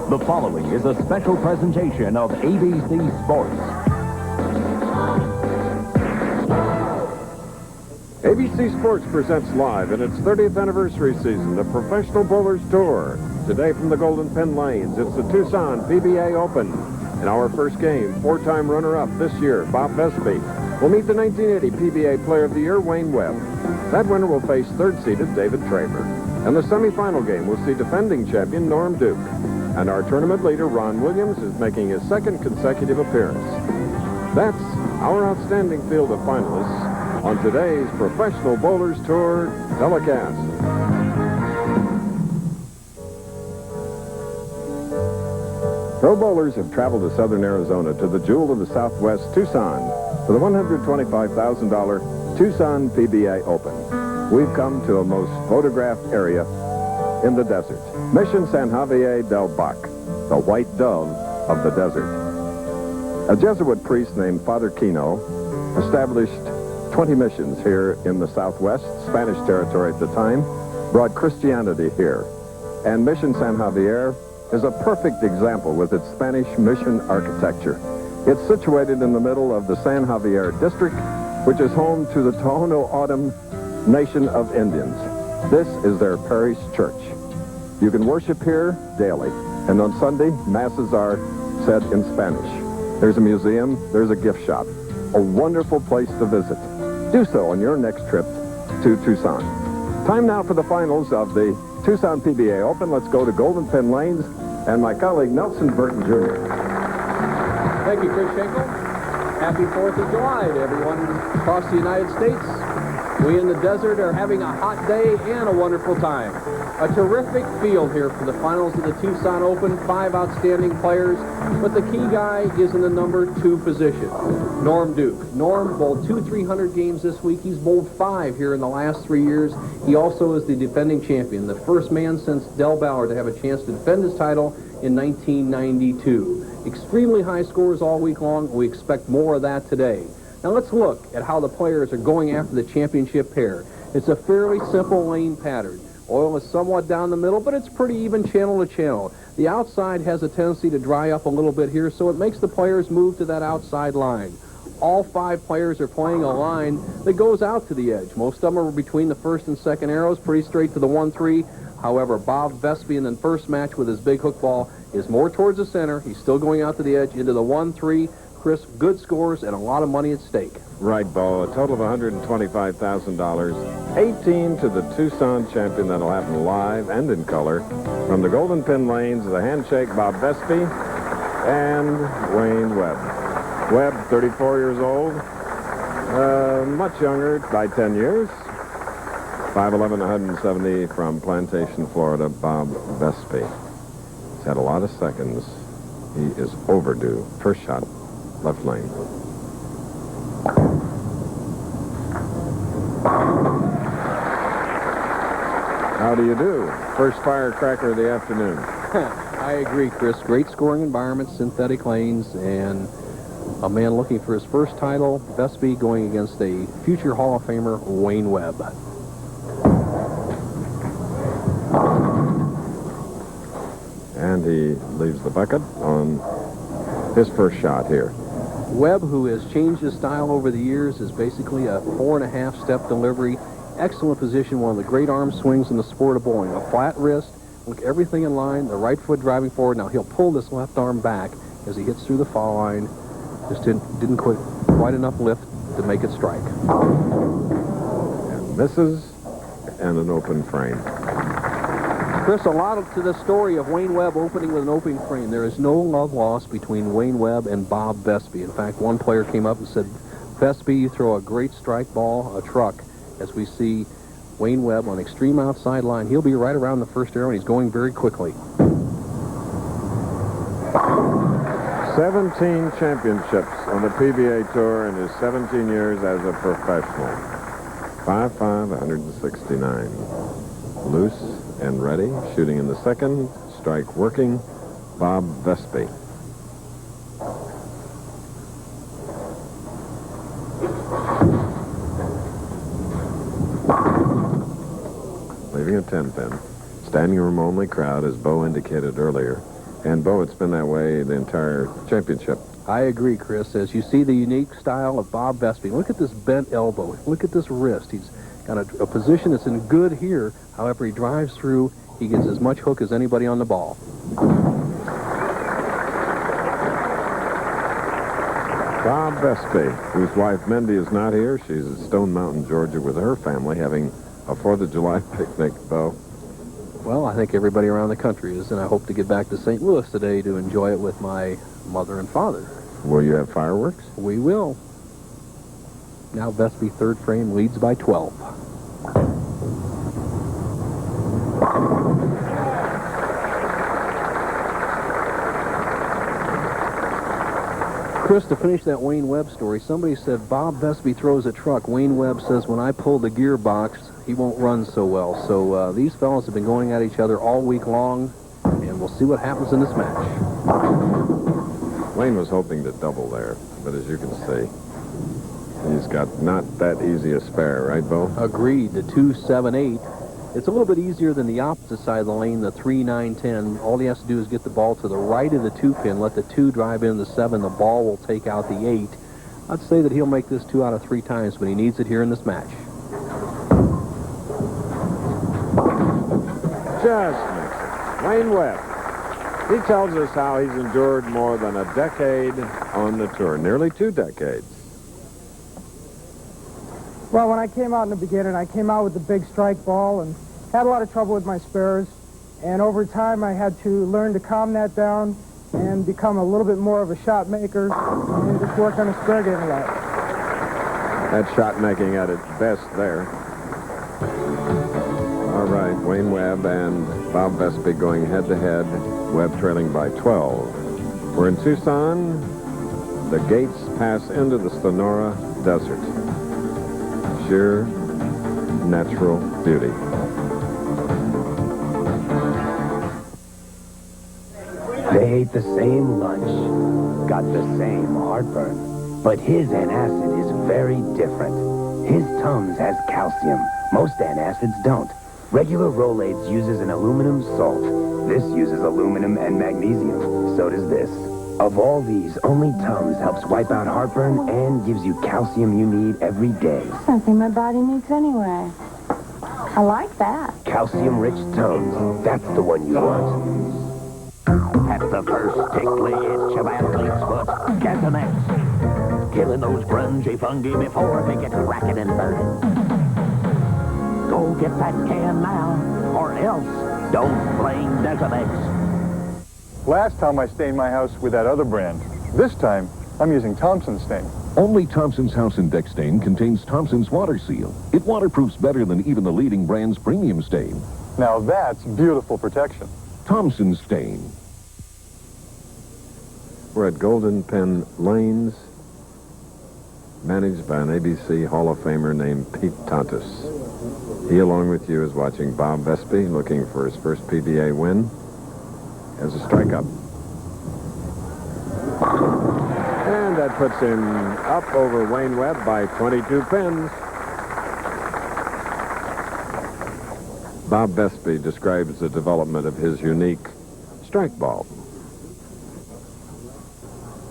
The following is a special presentation of ABC Sports. ABC Sports presents live in its 30th anniversary season the Professional Bowlers Tour. Today from the Golden Pin Lanes, it's the Tucson PBA Open. In our first game, four-time runner-up this year, Bob Vespi, will meet the 1980 PBA Player of the Year, Wayne Webb. That winner will face third-seeded David Traber. And the semifinal game will see defending champion Norm Duke. And our tournament leader, Ron Williams, is making his second consecutive appearance. That's our outstanding field of finalists on today's Professional Bowlers Tour telecast. Pro bowlers have traveled to southern Arizona to the jewel of the Southwest, Tucson, for the $125,000 Tucson PBA Open. We've come to a most photographed area in the desert, Mission San Javier del Bac, the white dove of the desert. A Jesuit priest named Father Kino established 20 missions here in the Southwest, Spanish territory at the time, brought Christianity here. And Mission San Javier is a perfect example with its Spanish mission architecture. It's situated in the middle of the San Javier district, which is home to the Tohono O'odham Nation of Indians. This is their parish church. You can worship here daily, and on Sunday, masses are said in Spanish. There's a museum, there's a gift shop, a wonderful place to visit. Do so on your next trip to Tucson. Time now for the finals of the Tucson PBA Open. Let's go to Golden Pin Lanes and my colleague Nelson Burton Jr. Thank you, Chris Schenkel. Happy 4th of July to everyone across the United States. We in the desert are having a hot day and a wonderful time. A terrific field here for the finals of the Tucson Open. 5 outstanding players, but the key guy is in the number 2 position, Norm Duke. Norm bowled 2 300 games this week. He's bowled 5 here in the last 3 years. He also is the defending champion, the first man since Del Ballard to have a chance to defend his title in 1992. Extremely high scores all week long. We expect more of that today. Now let's look at how the players are going after the championship pair. It's a fairly simple lane pattern. Oil is somewhat down the middle, but it's pretty even channel to channel. The outside has a tendency to dry up a little bit here, so it makes the players move to that outside line. All 5 players are playing a line that goes out to the edge. Most of them are between the first and second arrows, pretty straight to the 1-3. However, Bob Vespi in the first match with his big hook ball is more towards the center. He's still going out to the edge into the 1-3. Chris, good scores and a lot of money at stake. Right, Bo. A total of $125,000. 18 to the Tucson champion. That'll happen live and in color. From the Golden Pin Lanes, the handshake, Bob Vespi and Wayne Webb. Webb, 34 years old. Much younger by 10 years. 5'11", 170 from Plantation, Florida, Bob Vespi. He's had a lot of seconds. He is overdue. First shot. Left lane. How do you do? First firecracker of the afternoon. I agree, Chris. Great scoring environment, synthetic lanes, and a man looking for his first title, Vespi going against a future Hall of Famer, Wayne Webb. And he leaves the bucket on his first shot here. Webb, who has changed his style over the years, is basically a 4.5-step delivery. Excellent position, one of the great arm swings in the sport of bowling. A flat wrist, look, everything in line, the right foot driving forward. Now he'll pull this left arm back as he hits through the foul line. Just didn't quite enough lift to make it strike. And misses, and an open frame. Chris, a lot to the story of Wayne Webb opening with an open frame. There is no love lost between Wayne Webb and Bob Vespi. In fact, one player came up and said, Vespi, you throw a great strike ball, a truck, as we see Wayne Webb on extreme outside line. He'll be right around the first arrow, and he's going very quickly. 17 championships on the PBA Tour in his 17 years as a professional. 5'5", 169. Loose and ready, shooting in the second, strike working, Bob Vespi. Leaving a 10-pin. Standing room only crowd, as Bo indicated earlier. And, Bo, it's been that way the entire championship. I agree, Chris. As you see the unique style of Bob Vespi, look at this bent elbow. Look at this wrist. He's got a position that's in good here. However, he drives through. He gets as much hook as anybody on the ball. Bob Vespi, whose wife Mindy is not here. She's at Stone Mountain, Georgia with her family having a 4th of July picnic, Bo. Well, I think everybody around the country is, and I hope to get back to St. Louis today to enjoy it with my mother and father. Will you have fireworks? We will. Now Vespi, third frame, leads by 12. Chris, to finish that Wayne Webb story, somebody said Bob Vespi throws a truck. Wayne Webb says when I pull the gearbox, he won't run so well. So these fellows have been going at each other all week long, and we'll see what happens in this match. Wayne was hoping to double there, but as you can see, he's got not that easy a spare, right, Bo? Agreed. The 2-7-8. It's a little bit easier than the opposite side of the lane, the 3-9-10. All he has to do is get the ball to the right of the 2-pin, let the 2 drive in the 7. The ball will take out the 8. I'd say that he'll make this 2 out of 3 times, but he needs it here in this match. Just makes it. Wayne Webb. He tells us how he's endured more than a decade on the tour, nearly 2 decades. Well, when I came out in the beginning, I came out with the big strike ball and had a lot of trouble with my spares. And over time, I had to learn to calm that down and become a little bit more of a shot maker and just work on the spare game a lot. That shot making at its best there. All right, Wayne Webb and Bob Vespi going head-to-head. Webb trailing by 12. We're in Tucson. The gates pass into the Sonora Desert. Sheer natural beauty. They ate the same lunch, got the same heartburn, but his antacid is very different. His Tums has calcium. Most antacids don't. Regular Rolaids uses an aluminum salt. This uses aluminum and magnesium. So does this. Of all these, only Tums helps wipe out heartburn and gives you calcium you need every day. Something my body needs anyway. I like that. Calcium-rich Tums. That's the one you want. At the first tickly itch of athlete's foot, get the next. Killing those grungy fungi before they get cracking and burning. Go get that can now, or else don't blame Desonex. Last time I stained my house with that other brand. This time, I'm using Thompson stain. Only Thompson's House Index Stain contains Thompson's Water Seal. It waterproofs better than even the leading brand's premium stain. Now that's beautiful protection. Thompson Stain. We're at Golden Pen Lanes, managed by an ABC Hall of Famer named Pete Tontus. He, along with you, is watching Bob Vespi, looking for his first PBA win as a strikeout. And that puts him up over Wayne Webb by 22 pins. Bob Vespi describes the development of his unique strike ball.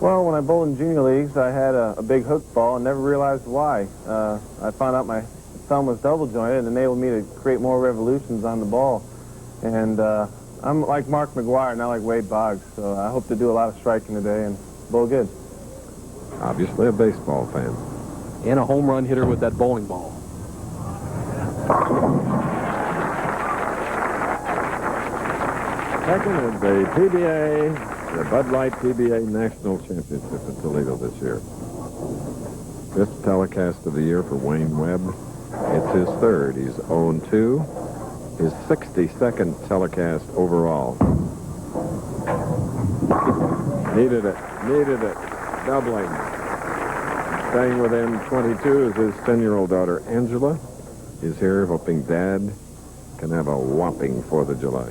Well, when I bowled in junior leagues, I had a big hook ball and never realized why. I found out my thumb was double jointed and enabled me to create more revolutions on the ball. And I'm like Mark McGuire, not like Wade Boggs, so I hope to do a lot of striking today and bowl good. Obviously a baseball fan. And a home run hitter with that bowling ball. Second is the PBA, the Bud Light PBA National Championship in Toledo this year. Fifth telecast of the year for Wayne Webb. It's his third. He's 0-2. His 62nd telecast overall. Needed it. Doubling. Staying within 22 is his 10-year-old daughter, Angela. Is here hoping Dad can have a whopping 4th of July.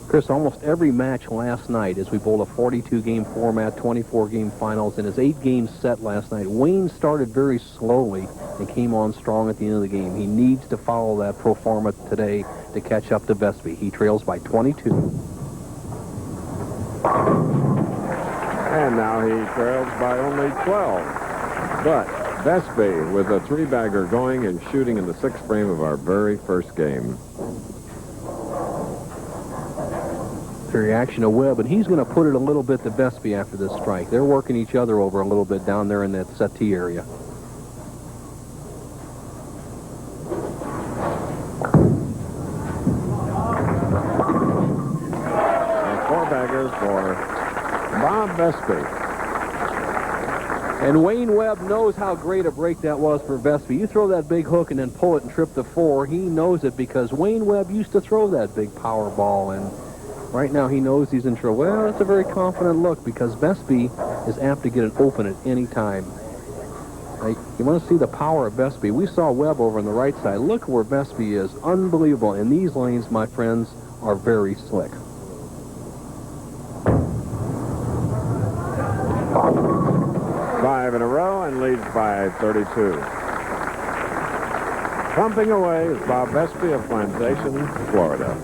Chris, almost every match last night, as we bowled a 42-game format, 24-game finals, in his 8-game set last night, Wayne started very slowly and came on strong at the end of the game. He needs to follow that pro forma today to catch up to Vespi. He trails by 22. now he trails by only 12. But Vespi with a three-bagger going and shooting in the sixth frame of our very first game. The reaction of Webb, and he's going to put it a little bit to Vespi after this strike. They're working each other over a little bit down there in that settee area. Four-baggers for Bob Vespi. And Wayne Webb knows how great a break that was for Vespi. You throw that big hook and then pull it and trip the four. He knows it because Wayne Webb used to throw that big power ball, and right now he knows he's in trouble. Well, that's a very confident look because Vespi is apt to get an open at any time. You want to see the power of Vespi. We saw Webb over on the right side. Look where Vespi is. Unbelievable. And these lanes, my friends, are very slick. Five in a row and leads by 32. Pumping away is Bob Vespi of Plantation, Florida.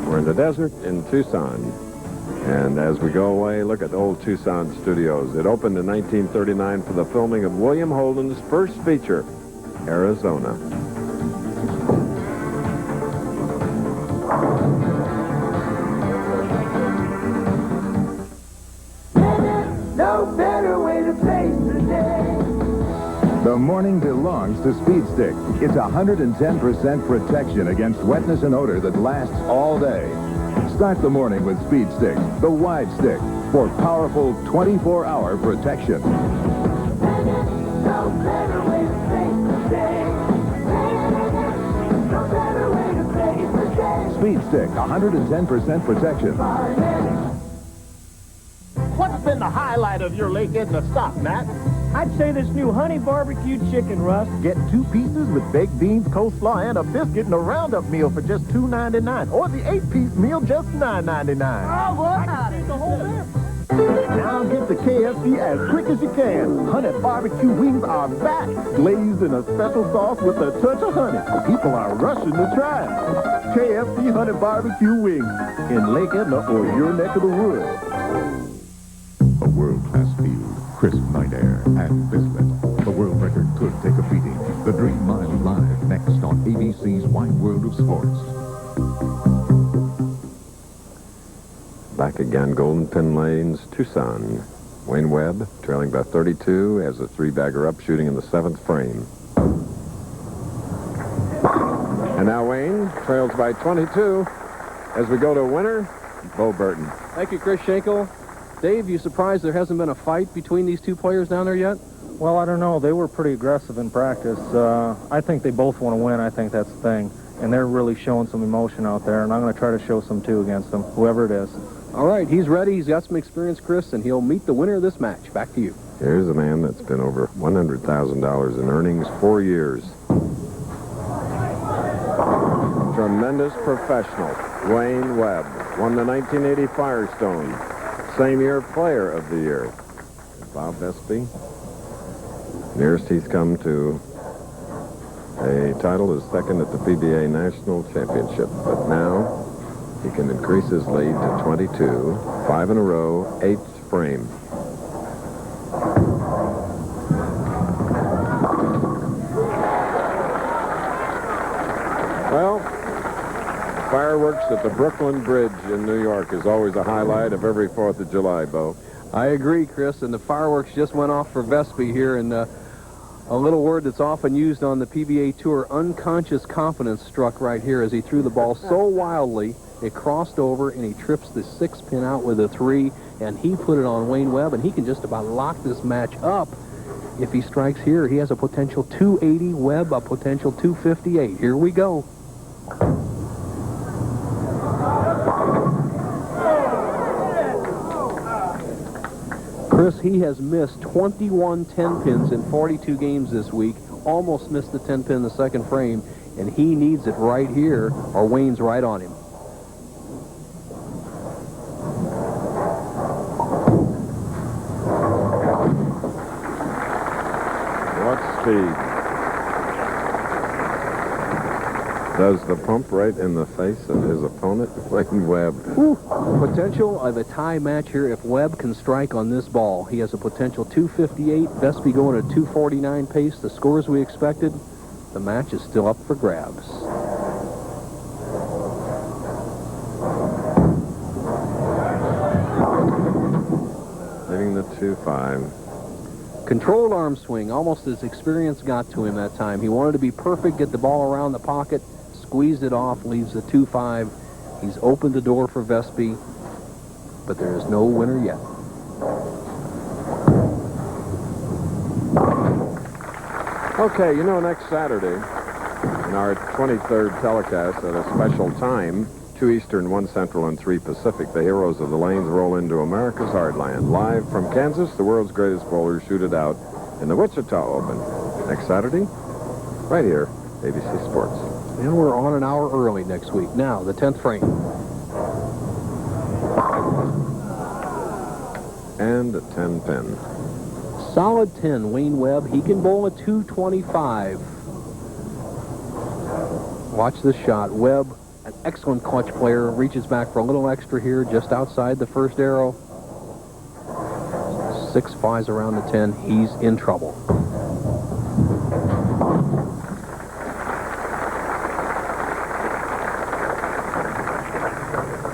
We're in the desert in Tucson. And as we go away, look at the old Tucson studios. It opened in 1939 for the filming of William Holden's first feature, Arizona. No better way to face the day. The morning belongs to Speed Stick. It's 110% protection against wetness and odor that lasts all day. Start the morning with Speed Stick, the wide stick, for powerful 24-hour protection. No better way to face the day. No better way to face the day. Speed Stick, 110% protection. What's been the highlight of your lake in the stock, Matt? I'd say this new honey barbecue chicken, Russ. Get 2 pieces with baked beans, coleslaw, and a biscuit and a roundup meal for just $2.99. Or the 8-piece meal, just $9.99. Oh, what? The whole there. Now get the KFC as quick as you can. Honey barbecue wings are back, glazed in a special sauce with a touch of honey. People are rushing to try it. KFC honey barbecue wings in Lake Edna or your neck of the woods. A world-class field, crisp night air, and Biscuit. The world record could take a beating. The Dream Mile live next on ABC's Wide World of Sports. Back again, Golden Pin Lanes, Tucson. Wayne Webb trailing by 32 as a three-bagger up, shooting in the 7th frame. And now Wayne trails by 22 as we go to winner, Bo Burton. Thank you, Chris Schenkel. Dave, you surprised there hasn't been a fight between these two players down there yet? Well, I don't know. They were pretty aggressive in practice. I think they both want to win. I think that's the thing. And they're really showing some emotion out there, and I'm going to try to show some, too, against them, whoever it is. All right, he's ready. He's got some experience, Chris, and he'll meet the winner of this match. Back to you. Here's a man that's been over $100,000 in earnings 4 years. Tremendous professional, Wayne Webb. Won the 1980 Firestone. Same year, Player of the Year. Bob Vespi. Nearest he's come to a title is second at the PBA National Championship. But now he can increase his lead to 22. 5 in a row, 8th frame. Well, fireworks at the Brooklyn Bridge in New York is always a highlight of every 4th of July, Bo. I agree, Chris, and the fireworks just went off for Vespi here, and a little word that's often used on the PBA Tour, unconscious confidence, struck right here as he threw the ball so wildly, it crossed over, and he trips the 6 pin out with a 3, and he put it on Wayne Webb, and he can just about lock this match up. If he strikes here, he has a potential 280, Webb a potential 258. Here we go. Chris, he has missed 21 10-pins in 42 games this week, almost missed the 10-pin in the 2nd frame, and he needs it right here, or Wayne's right on him. What speed. Does the pump right in the face of his opponent, Wayne Webb. Potential of a tie match here if Webb can strike on this ball. He has a potential 258. Vespi going at a 249 pace. The scores we expected. The match is still up for grabs. Leaving the 2-5. Controlled arm swing, almost as experience got to him that time. He wanted to be perfect, get the ball around the pocket, squeezed it off, leaves the 2-5. He's opened the door for Vespi, but there is no winner yet. Okay, you know, next Saturday, in our 23rd telecast at a special time, 2 Eastern, 1 Central, and 3 Pacific, the heroes of the lanes roll into America's heartland. Live from Kansas, the world's greatest bowlers shoot it out in the Wichita Open. Next Saturday, right here, ABC Sports. And we're on an hour early next week. Now, the 10th frame. And a 10-pin. Solid 10, Wayne Webb. He can bowl a 225. Watch this shot. Webb, an excellent clutch player, reaches back for a little extra here just outside the first arrow. 6 flies around the 10. He's in trouble.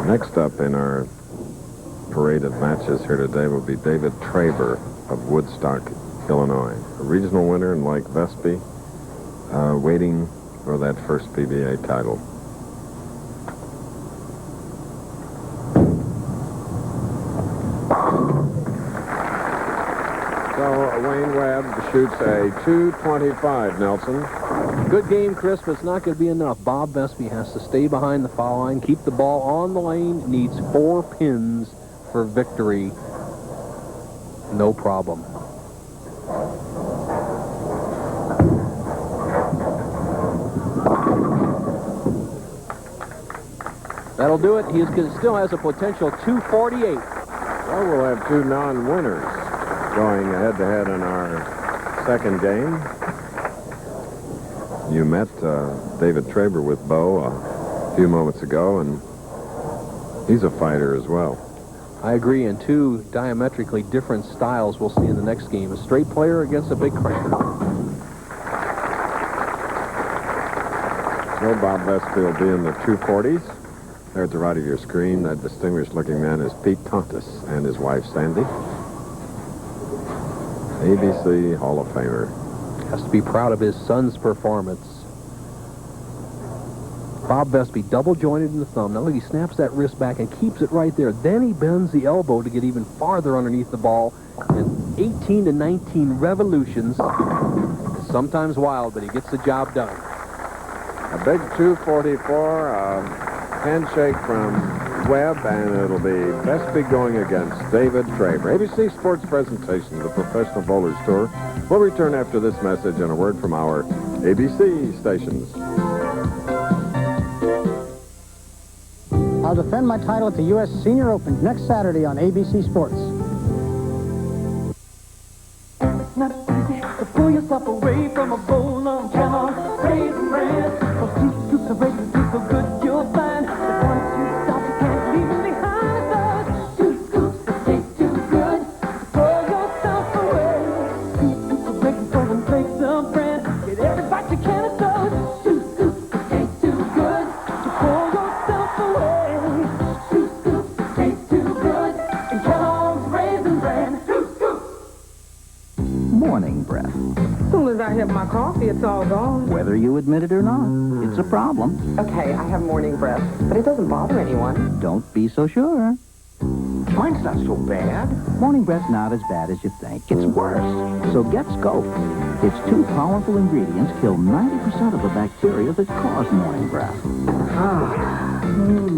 Next up in our parade of matches here today will be David Traber of Woodstock, Illinois. A regional winner, and like Vespi, waiting for that first PBA title. So Wayne Webb shoots a 225, Nelson. Good game, Chris, but it's not going to be enough. Bob Vespi has to stay behind the foul line, keep the ball on the lane, needs 4 pins for victory. No problem. That'll do it. He still has a potential 248. Well, we'll have 2 non-winners going head-to-head in our second game. You met David Traber with Bo a few moments ago, and he's a fighter as well. I agree, and 2 diametrically different styles we'll see in the next game. A straight player against a big cranker. So Bob Vespi will be in the 240s. There at the right of your screen, that distinguished-looking man is Pete Tontis and his wife, Sandy. ABC Hall of Famer. Has to be proud of his son's performance. Bob Vespi double jointed in the thumb. Now look, he snaps that wrist back and keeps it right there. Then he bends the elbow to get even farther underneath the ball. And 18 to 19 revolutions. Sometimes wild, but he gets the job done. A big 244, handshake from Webb, and it'll be Vespi going against David Traber. ABC Sports presentation of the Professional Bowlers Tour. We'll return after this message and a word from our ABC stations. I'll defend my title at the U.S. Senior Open next Saturday on ABC Sports. It's not easy to pull yourself away from a bowl of Kellogg's Raisin Bran. Those 2 scoops of raisins taste so good you'll find that once you stop you can't leave them behind. Those 2 scoops that taste too good to pull yourself away. 2 scoops of raisins, 7 flakes of bran. Get every bite you can of those 2 scoops that taste too good to pull yourself away. Morning breath. As soon as I have my coffee, it's all gone. Whether you admit it or not, it's a problem. Okay, I have morning breath, but it doesn't bother anyone. Don't be so sure. Mine's not so bad. Morning breath's not as bad as you think. It's worse. So get Scope. Its 2 powerful ingredients kill 90% of the bacteria that cause morning breath.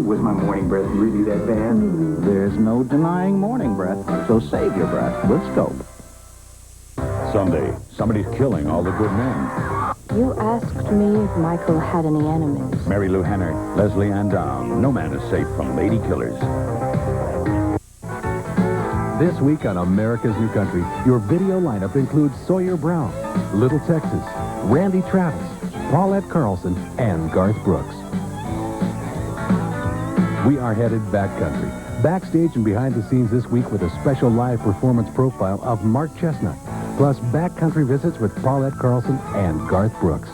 Was my morning breath really that bad? There's no denying morning breath, so save your breath with Scope. Sunday, somebody's killing all the good men. You asked me if Michael had any enemies. Mary Lou Henner, Leslie Ann Down. No man is safe from lady killers. This week on America's New Country, your video lineup includes Sawyer Brown, Little Texas, Randy Travis, Paulette Carlson and Garth Brooks. We are headed backcountry. Backstage and behind the scenes this week with a special live performance profile of Mark Chestnut, plus backcountry visits with Paulette Carlson and Garth Brooks.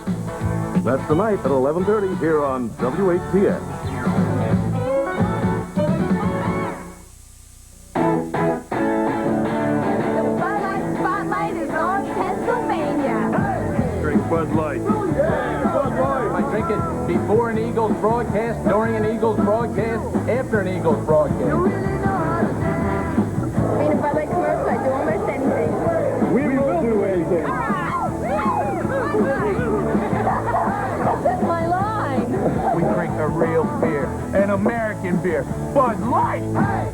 That's tonight at 11:30 here on WHTS. Bud Light. I drink it before an Eagles broadcast, during an Eagles broadcast, after an Eagles broadcast. In a Bud Light commercial, I do almost anything. We will do anything. That's my line. We drink a real beer, an American beer, Bud Light.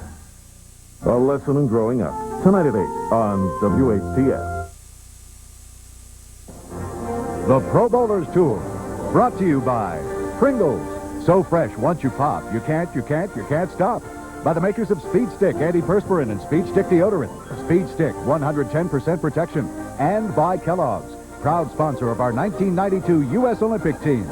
A lesson in growing up. Tonight at 8 on WHTS. The Pro Bowlers Tour, brought to you by Pringles. So fresh, once you pop, you can't stop. By the makers of Speed Stick Antiperspirant and Speed Stick Deodorant. Speed Stick, 110% protection. And by Kellogg's, proud sponsor of our 1992 U.S. Olympic team.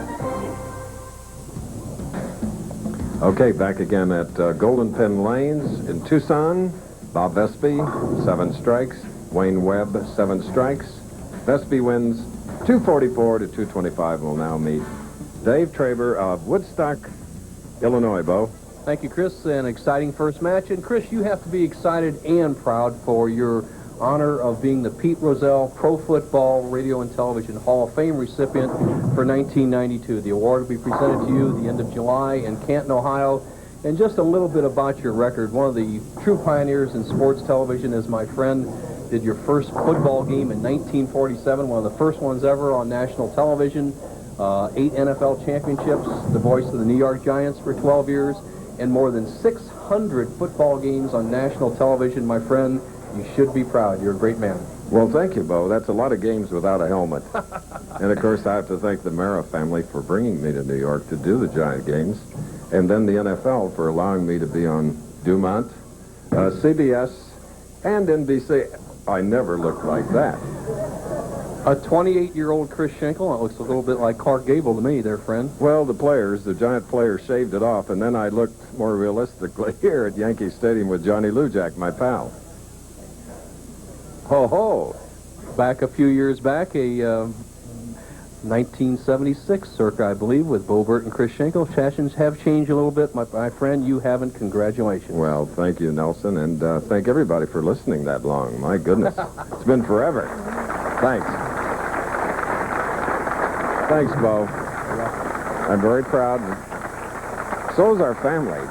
Okay, back again at Golden Pin Lanes in Tucson. Bob Vespi, 7 strikes. Wayne Webb, 7 strikes. Vespi wins 244 to 225. Will now meet Dave Traber of Woodstock, Illinois. Bo. Thank you, Chris. An exciting first match. And, Chris, you have to be excited and proud for your honor of being the Pete Rozelle Pro Football Radio and Television Hall of Fame recipient for 1992. The award will be presented to you the end of July in Canton, Ohio. And just a little bit about your record. One of the true pioneers in sports television is my friend. Did your first football game in 1947, one of the first ones ever on national television. 8 NFL championships, the voice of the New York Giants for 12 years, and more than 600 football games on national television. My friend, you should be proud. You're a great man. Well, thank you, Bo. That's a lot of games without a helmet. And, of course, I have to thank the Mara family for bringing me to New York to do the Giant games, and then the NFL for allowing me to be on Dumont, CBS, and NBC. I never looked like that. A 28-year-old Chris Schenkel. It looks a little bit like Clark Gable to me there, friend. Well, the Giant players shaved it off, and then I looked more realistically here at Yankee Stadium with Johnny Lujack, my pal. Ho-ho! Back a few years back, a 1976 circa, I believe, with Bo Burt and Chris Schenkel. Sessions have changed a little bit. My friend, you haven't. Congratulations. Well, thank you, Nelson, and thank everybody for listening that long. My goodness. It's been forever. Thanks. Thanks, Bo. I'm very proud. So is our family.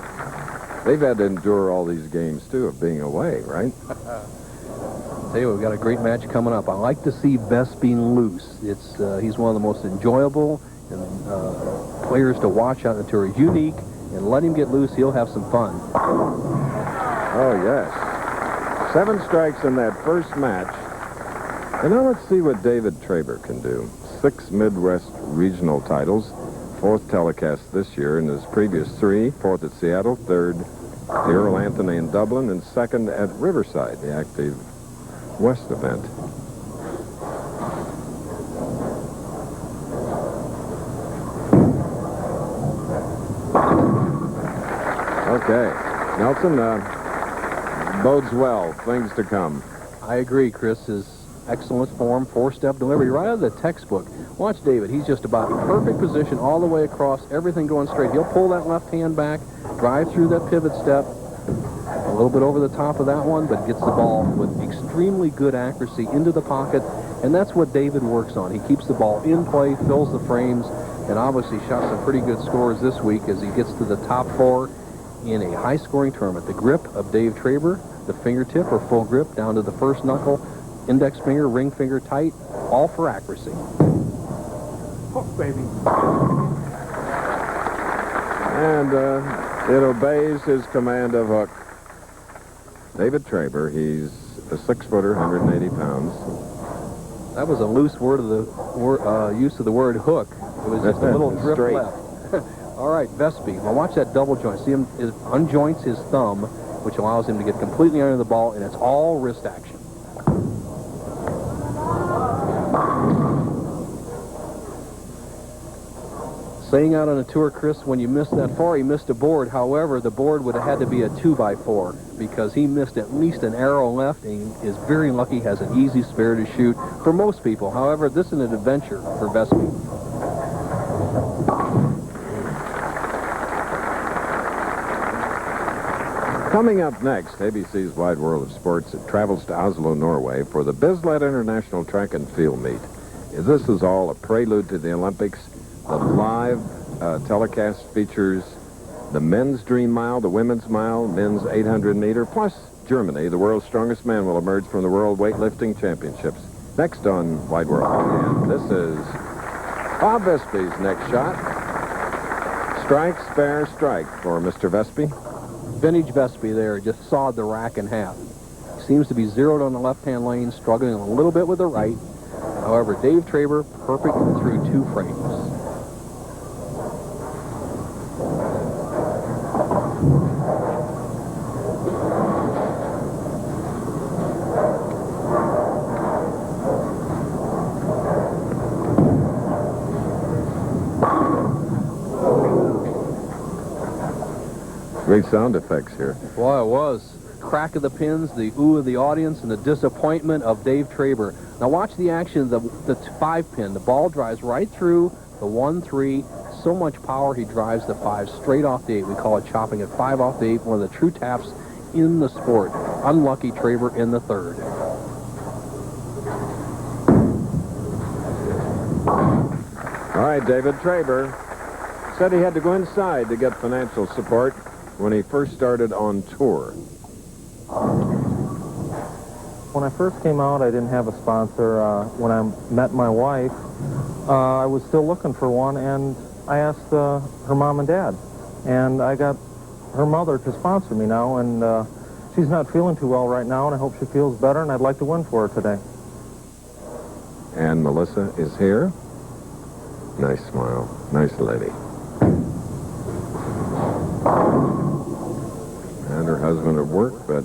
They've had to endure all these games, too, of being away, right? I'll tell you, we've got a great match coming up. I like to see Vespi loose. He's one of the most enjoyable players to watch on the tour. He's unique, and let him get loose. He'll have some fun. Oh, yes. 7 strikes in that first match. And now let's see what David Traber can do. 6 Midwest regional titles, 4th telecast this year in his previous 3, 4th at Seattle, 3rd the Earl Anthony in Dublin, and 2nd at Riverside, the Active West event. Okay. Nelson, bodes well. Things to come. I agree, Chris. His excellent form, 4-step delivery, right out of the textbook. Watch David. He's just about in perfect position all the way across, everything going straight. He'll pull that left hand back, drive through that pivot step, a little bit over the top of that one, but gets the ball with extremely good accuracy into the pocket, and that's what David works on. He keeps the ball in play, fills the frames, and obviously shot some pretty good scores this week as he gets to the top 4 in a high-scoring tournament. The grip of Dave Traber, the fingertip or full grip down to the first knuckle, index finger, ring finger tight, all for accuracy. Hook, baby. And it obeys his command of hook. David Traber, he's a 6-footer, 180 pounds. That was a loose word of the use of the word hook. It was just a little drift Straight. left. All right, Vespi. Well, watch that double joint. See him unjoints his thumb, which allows him to get completely under the ball, and it's all wrist action. Saying out on a tour, Chris, when you missed that far, he missed a board. However, the board would have had to be a 2x4 because he missed at least an arrow left and is very lucky, has an easy spare to shoot for most people. However, this is an adventure for Vespi. Coming up next, ABC's Wide World of Sports, it travels to Oslo, Norway for the Bislett International Track and Field Meet. This is all a prelude to the Olympics. The live telecast features the men's Dream Mile, the women's mile, men's 800-meter, plus Germany, the world's strongest man, will emerge from the World Weightlifting Championships. Next on Wide World. And this is Bob Vespi's next shot. Strike, spare, strike for Mr. Vespi. Vintage Vespi there, just sawed the rack in half. Seems to be zeroed on the left-hand lane, struggling a little bit with the right. However, Dave Traber, perfect through 2 frames. Great sound effects here. Well, it was. Crack of the pins, the ooh of the audience, and the disappointment of Dave Traber. Now watch the action of the 5-pin. The ball drives right through the 1-3. So much power, he drives the 5 straight off the 8. We call it chopping it 5 off the 8, one of the true taps in the sport. Unlucky Traber in the 3rd. All right, David Traber said he had to go inside to get financial support when he first started on tour. When I first came out, I didn't have a sponsor. When I met my wife, I was still looking for one, and I asked her mom and dad. And I got her mother to sponsor me now, and she's not feeling too well right now, and I hope she feels better, and I'd like to win for her today. And Melissa is here. Nice smile. Nice lady. And her husband at work, but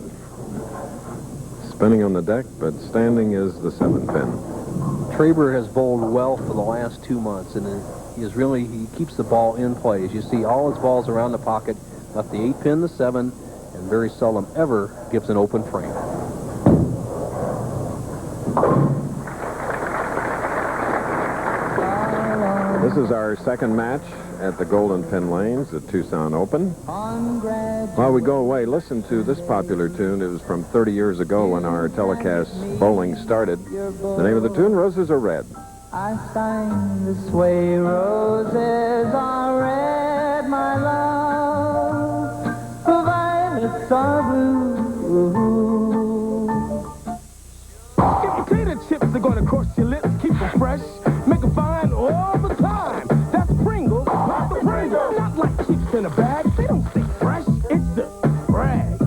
spinning on the deck, but standing is the 7-pin. Traber has bowled well for the last 2 months, and he keeps the ball in play. As you see, all his balls around the pocket, left the 8-pin, the 7, and very seldom ever gives an open frame. This is our second match at the Golden Pin Lanes at Tucson Open. While we go away, listen to this popular tune. It was from 30 years ago when our telecast bowling started. The name of the tune, Roses Are Red. I sang this way, roses are red, my love, violets are blue. If potato chips are gonna cross your lips, keep them fresh, make them fine all the time. That's Pringles, pop the Pringles. Not like chips in a bag, they don't stay fresh, it's just brag.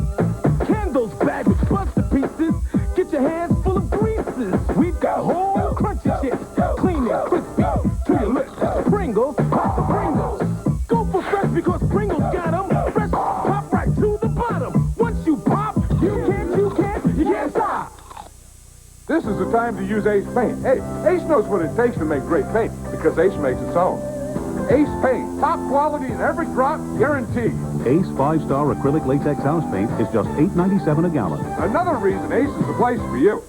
Candles bagged with buster pieces, get your hands full of greases. We've got whole crunchy chips, clean and crispy to your lips. Pringles, pop the Pringles. Go for fresh because Pringles got them. Fresh, pop right to the bottom. Once you pop, you can't stop. This is the time to use Ace Paint. Hey, Ace knows what it takes to make great paint because Ace makes its own. Ace Paint, top quality in every drop, guaranteed. Ace 5-star acrylic latex house paint is just $8.97 a gallon. Another reason Ace is the place for you.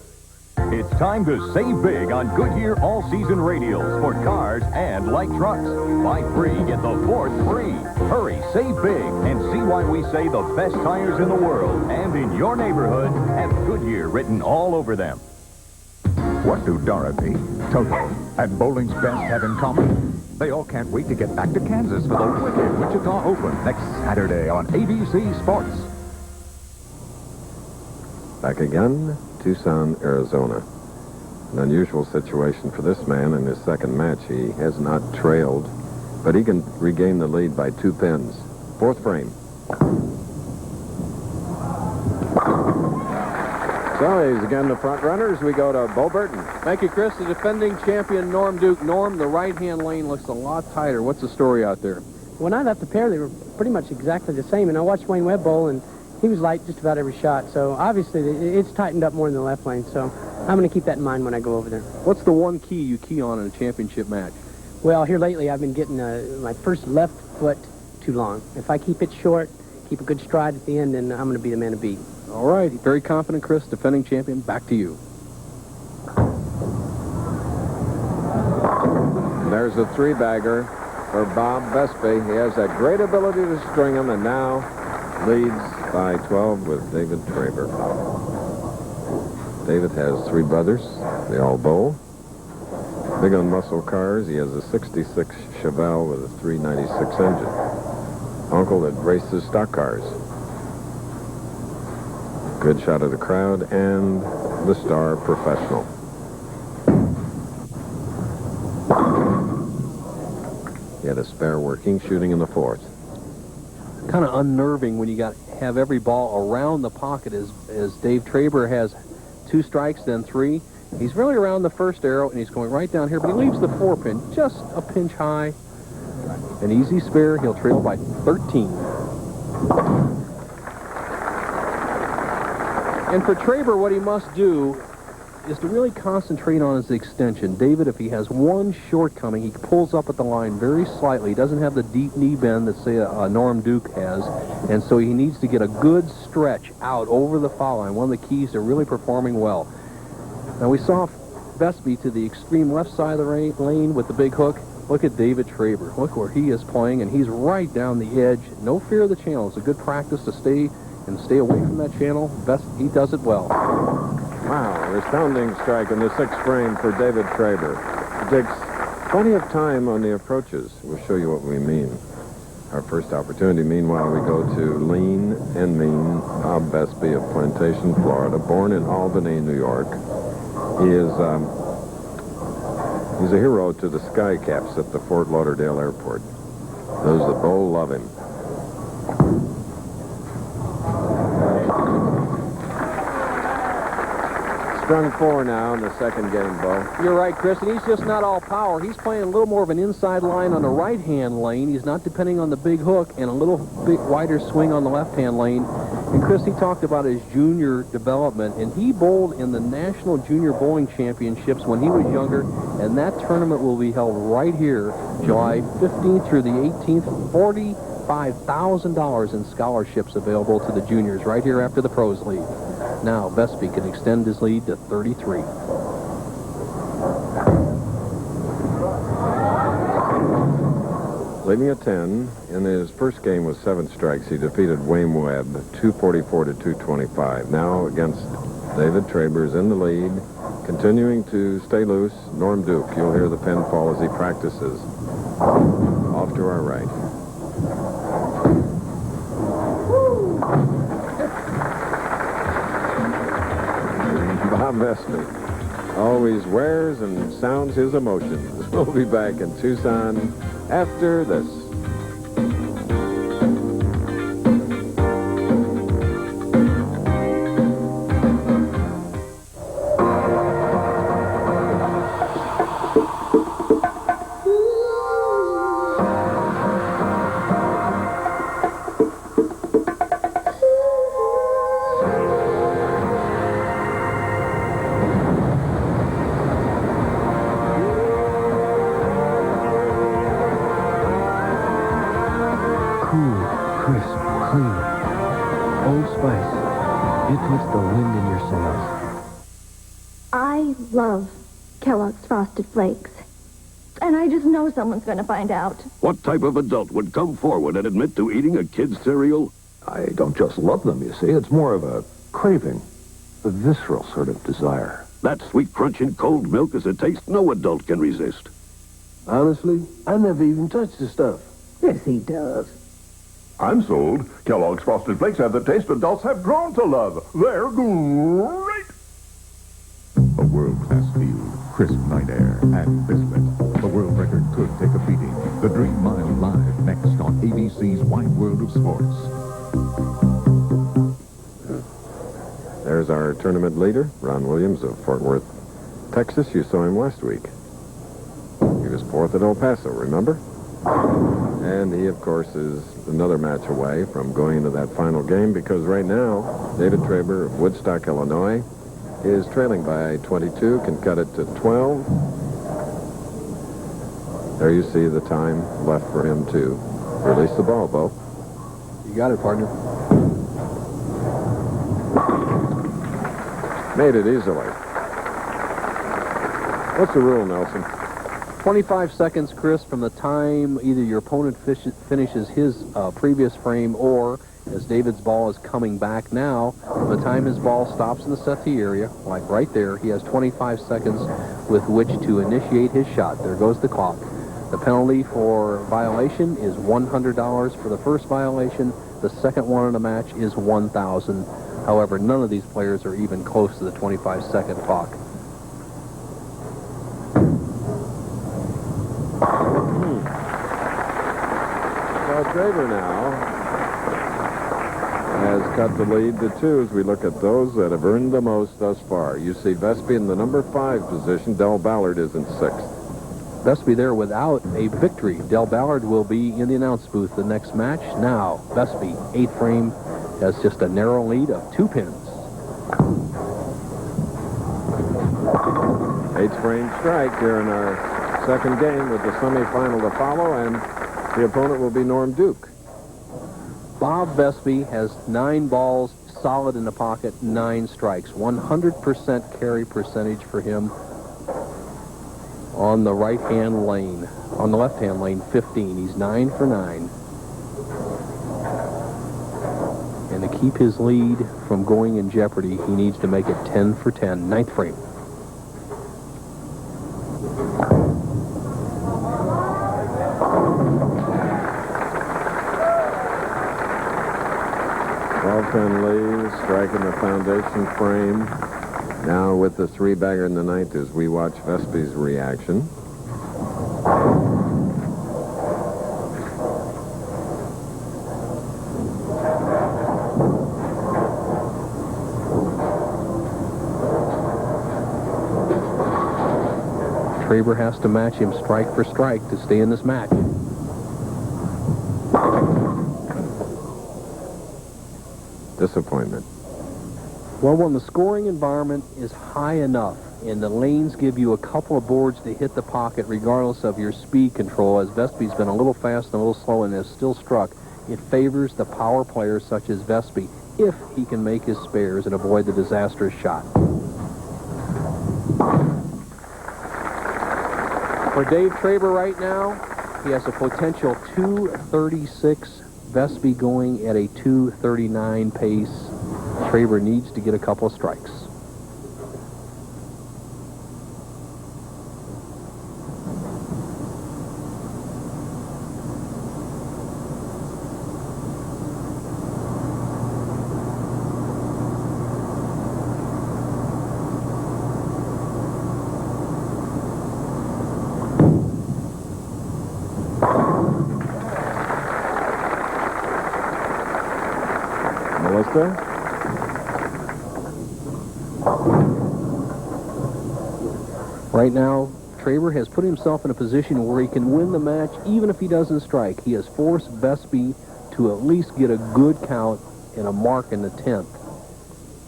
It's time to save big on Goodyear all-season radials for cars and light trucks. Buy 3, get the 4th free. Hurry, save big, and see why we say the best tires in the world and in your neighborhood have Goodyear written all over them. What do Dorothy, Toto, and Bowling's Best have in common? They all can't wait to get back to Kansas for the wicked Wichita Open next Saturday on ABC Sports. Back again, Tucson, Arizona. An unusual situation for this man in his second match. He has not trailed, but he can regain the lead by 2 pins. 4th frame. So he's again the front runners. We go to Bo Burton. Thank you, Chris. The defending champion, Norm Duke. Norm, the right-hand lane looks a lot tighter. What's the story out there? When I left the pair, they were pretty much exactly the same, and I watched Wayne Webb bowl, and he was light just about every shot. So obviously, it's tightened up more in the left lane, so I'm going to keep that in mind when I go over there. What's the one key you key on in a championship match? Well, here lately I've been getting my first left foot too long. If I keep it short, keep a good stride at the end, then I'm going to be the man to beat. All right, very confident, Chris, defending champion. Back to you. There's a three-bagger for Bob Vespi. He has that great ability to string them, and now leads by 12 with David Traber. David has three brothers. They all bowl. Big on muscle cars. He has a 66 Chevelle with a 396 engine. Uncle that races stock cars. Good shot of the crowd and the star professional. He had a spare working, shooting in the fourth. Kind of unnerving when you have every ball around the pocket as Dave Traber has 2 strikes, then 3. He's really around the first arrow, and he's going right down here, but he leaves the 4-pin just a pinch high. An easy spare. He'll trail by 13. And for Traber, what he must do is to really concentrate on his extension. David, if he has one shortcoming, he pulls up at the line very slightly. He doesn't have the deep knee bend that, say, Norm Duke has, and so he needs to get a good stretch out over the foul line, one of the keys to really performing well. Now, we saw Vespi to the extreme left side of the lane with the big hook. Look at David Traber. Look where he is playing, and he's right down the edge. No fear of the channel. It's a good practice to stay away from that channel. He does it well. Wow, a resounding strike in the 6th frame for David Traber. It takes plenty of time on the approaches. We'll show you what we mean. Our first opportunity, meanwhile, we go to Lean and Mean Bob Vespi of Plantation, Florida, born in Albany, New York. He is he's a hero to the Sky Caps at the Fort Lauderdale Airport. Those that bowl love him. Strung 4 now in the second game, Bo. You're right, Chris, and he's just not all power. He's playing a little more of an inside line on the right-hand lane. He's not depending on the big hook, and a little bit wider swing on the left-hand lane. And Chris, he talked about his junior development, and he bowled in the National Junior Bowling Championships when he was younger, and that tournament will be held right here, July 15th through the 18th. $45,000 in scholarships available to the juniors right here after the pros leave. Now, Vespi can extend his lead to 33. Leading at 10. In his first game with 7 strikes, he defeated Wayne Webb 244 to 225. Now against David Traber's in the lead, continuing to stay loose. Norm Duke, you'll hear the pin fall as he practices. Off to our right. Bob Vespi always wears and sounds his emotions. We'll be back in Tucson after this. I love Kellogg's Frosted Flakes. And I just know someone's going to find out. What type of adult would come forward and admit to eating a kid's cereal? I don't just love them, you see. It's more of a craving. A visceral sort of desire. That sweet crunch in cold milk is a taste no adult can resist. Honestly, I never even touched the stuff. Yes, he does. I'm sold. Kellogg's Frosted Flakes have the taste adults have grown to love. They're great. A world-class field, crisp night air, and Biscuit. The world record could take a beating. The Dream Mile live next on ABC's Wide World of Sports. There's our tournament leader, Ron Williams of Fort Worth, Texas. You saw him last week. He was 4th at El Paso, remember? And he, of course, is another match away from going into that final game because right now, David Traber of Woodstock, Illinois, is trailing by 22, can cut it to 12. There you see the time left for him to release the ball, Bo. You got it, partner. Made it easily. What's the rule, Nelson? 25 seconds, Chris, from the time either your opponent finishes his previous frame or, as David's ball is coming back now, from the time his ball stops in the settee area, like right there, he has 25 seconds with which to initiate his shot. There goes the clock. The penalty for violation is $100 for the first violation. The second one in the match is $1,000. However, none of these players are even close to the 25-second clock. Well, Traber now has cut the lead to 2 as we look at those that have earned the most thus far. You see Vespi in the number 5 position. Del Ballard is in 6th. Vespi there without a victory. Del Ballard will be in the announce booth the next match. Now, Vespi, 8th frame, has just a narrow lead of 2 pins. 8th frame strike here in our second game with the semifinal to follow, and the opponent will be Norm Duke. Bob Vespi has 9 balls solid in the pocket, 9 strikes. 100% carry percentage for him on the right-hand lane. On the left-hand lane, 15. He's 9 for 9. And to keep his lead from going in jeopardy, he needs to make it 10 for 10. 9th frame. Lee striking the foundation frame. Now with the 3-bagger in the 9th as we watch Vespi's reaction. Traber has to match him strike for strike to stay in this match. Disappointment. Well, when the scoring environment is high enough and the lanes give you a couple of boards to hit the pocket regardless of your speed control, as Vespi's been a little fast and a little slow and has still struck, it favors the power players such as Vespi if he can make his spares and avoid the disastrous shot. For Dave Traber right now, he has a potential 236. Vespi going at a 239 pace. Traber needs to get a couple of strikes. Right now, Traber has put himself in a position where he can win the match even if he doesn't strike. He has forced Vespi to at least get a good count and a mark in the 10th.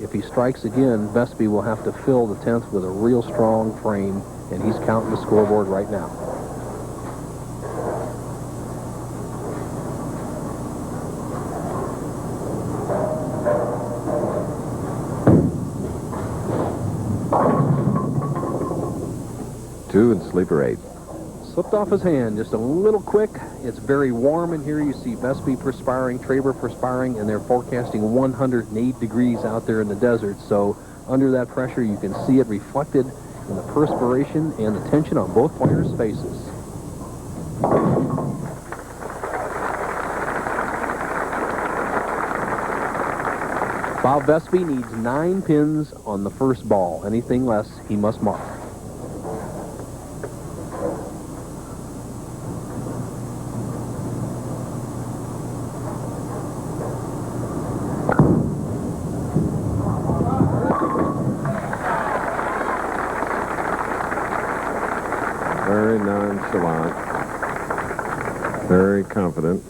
If he strikes again, Vespi will have to fill the 10th with a real strong frame, and he's counting the scoreboard right now. And sleeper 8. Slipped off his hand just a little quick. It's very warm in here. You see Vespi perspiring, Traber perspiring, and they're forecasting 108 degrees out there in the desert. So under that pressure, you can see it reflected in the perspiration and the tension on both players' faces. Bob Vespi needs 9 pins on the first ball. Anything less, he must mark. Very nonchalant. Very confident.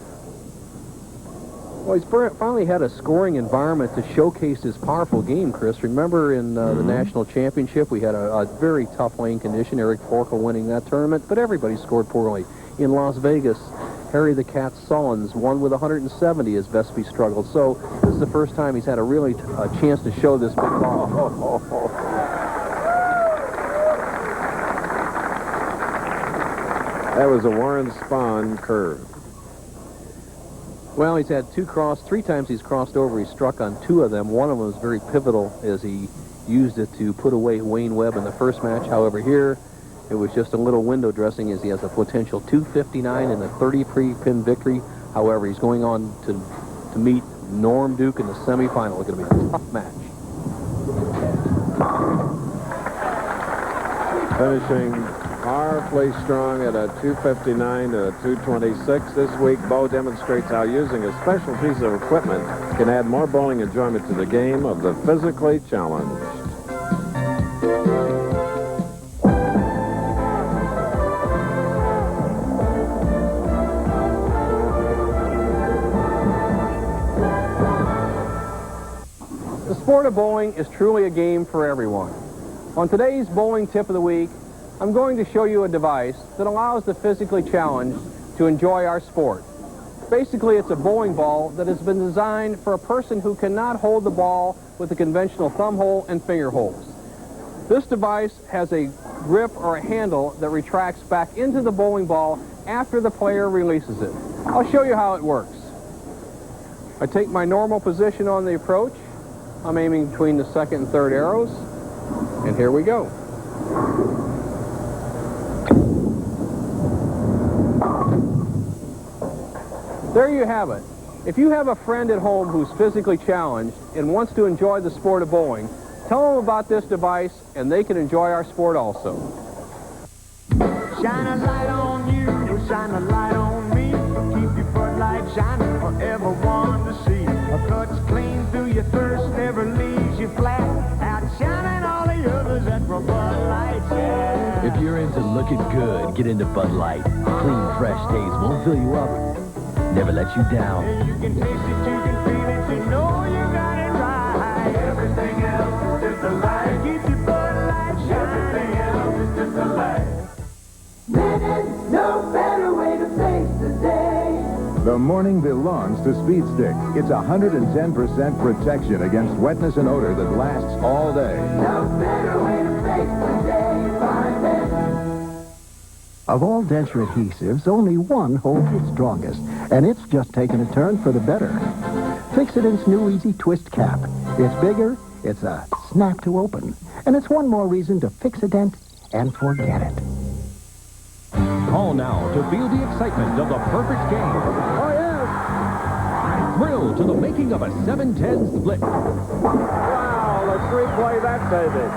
Well, he's finally had a scoring environment to showcase his powerful game, Chris. Remember in the national championship, we had a very tough lane condition, Eric Forkel winning that tournament, but everybody scored poorly. In Las Vegas, Harry the Cat Sullins won with 170 as Vespi struggled. So this is the first time he's had a chance to show this big ball. That was a Warren Spahn curve. Well, he's had three times he's crossed over. He struck on two of them. One of them was very pivotal as he used it to put away Wayne Webb in the first match. However, here, it was just a little window dressing as he has a potential 259 and a 33-pin victory. However, he's going on to meet Norm Duke in the semifinal. It's going to be a tough match. Finishing powerfully strong at a 259 to a 226. This week, Bo demonstrates how using a special piece of equipment can add more bowling enjoyment to the game of the physically challenged. The sport of bowling is truly a game for everyone. On today's bowling tip of the week, I'm going to show you a device that allows the physically challenged to enjoy our sport. Basically, it's a bowling ball that has been designed for a person who cannot hold the ball with a conventional thumb hole and finger holes. This device has a grip or a handle that retracts back into the bowling ball after the player releases it. I'll show you how it works. I take my normal position on the approach. I'm aiming between the second and third arrows, and here we go. There you have it. If you have a friend at home who's physically challenged and wants to enjoy the sport of bowling, tell them about this device and they can enjoy our sport also. Shine a light on you, shine a light on me. Keep your floodlight shining for everyone to see. A cuts clean through your thirst, never leaves you flat. Outshining all the others that from Bud Light. Yeah. If you're into looking good, get into Bud Light. Clean, fresh taste won't fill you up. Never let you down. You can taste it, you can feel it, you know you got it right. Everything else is just a lie. Keep your Bud Light shining. Everything else is just a lie. There's no better way to face the day. The morning belongs to Speed Stick. It's 110% protection against wetness and odor that lasts all day. No better way to face the day. Find it. Of all denture adhesives, only one holds its strongest, and it's just taken a turn for the better. Fix-It-Int's new Easy Twist Cap. It's bigger, it's a snap to open, and it's one more reason to Fix-It-Int and forget it. Call now to feel the excitement of the perfect game. Oh, yes! Thrill to the making of a 7-10 split. Wow, let's replay that, baby.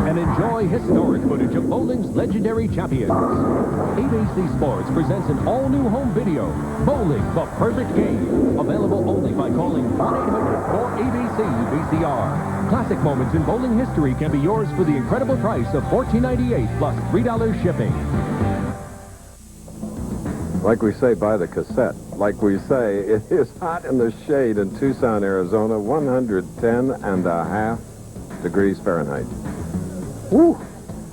And enjoy historic footage of bowling's legendary champions. ABC Sports presents an all-new home video, Bowling, the Perfect Game. Available only by calling 1-800-4ABC-VCR. Classic moments in bowling history can be yours for the incredible price of $14.98 plus $3 shipping. Like we say, buy the cassette. Like we say, it is hot in the shade in Tucson, Arizona, 110.5 degrees Fahrenheit. Woo!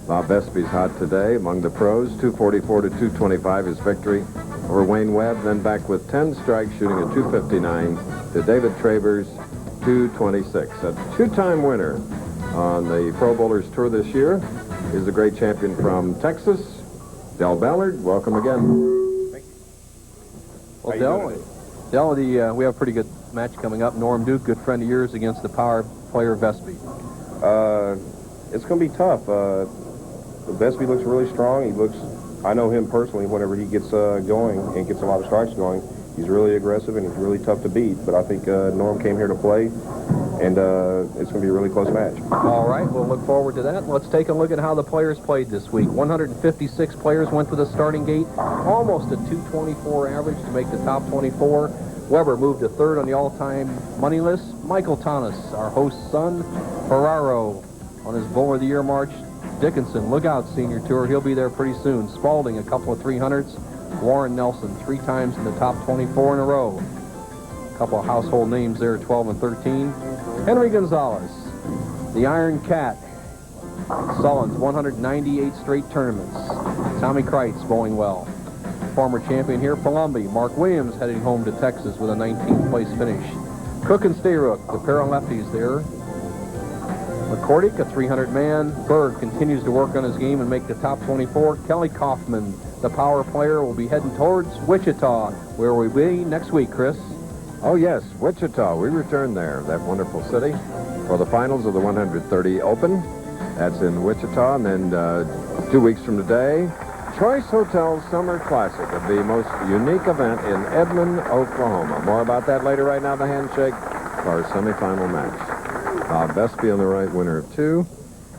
Bob Vespi's hot today among the pros, 244 to 225 his victory over Wayne Webb, then back with 10 strikes, shooting a 259 to David Traber's 226. A two-time winner on the Pro Bowlers Tour this year is the great champion from Texas, Del Ballard. Welcome again. Thank you. Well, Del, we have a pretty good match coming up. Norm Duke, good friend of yours, against the power player Vespi. It's going to be tough. Vespi looks really strong. I know him personally. Whenever he gets going and gets a lot of strikes going, he's really aggressive and he's really tough to beat. But I think Norm came here to play, and it's going to be a really close match. All right, we'll look forward to that. Let's take a look at how the players played this week. 156 players went to the starting gate, almost a 224 average to make the top 24. Weber moved to third on the all-time money list. Michael Thomas, our host's son. Ferraro on his Bowler of the Year march. Dickinson, look out, senior tour. He'll be there pretty soon. Spalding, a couple of 300s. Warren Nelson, 3 times in the top 24 in a row. couple of household names there, 12 and 13. Henry Gonzalez, the Iron Cat. Sullins, 198 straight tournaments. Tommy Kreitz bowling well. Former champion here, Palumbi. Mark Williams heading home to Texas with a 19th place finish. Cook and Stayrook, the pair of lefties there. McCordick, a 300-man. Berg continues to work on his game and make the top 24. Kelly Kaufman, the power player, will be heading towards Wichita, where we'll be next week, Chris. Oh, yes, Wichita. We return there, that wonderful city, for the finals of the 130 Open. That's in Wichita, and then 2 weeks from today, Choice Hotel Summer Classic, the most unique event in Edmond, Oklahoma. More about that later. Right now, the handshake for our semifinal match. Bob Vespi on the right, winner of 2,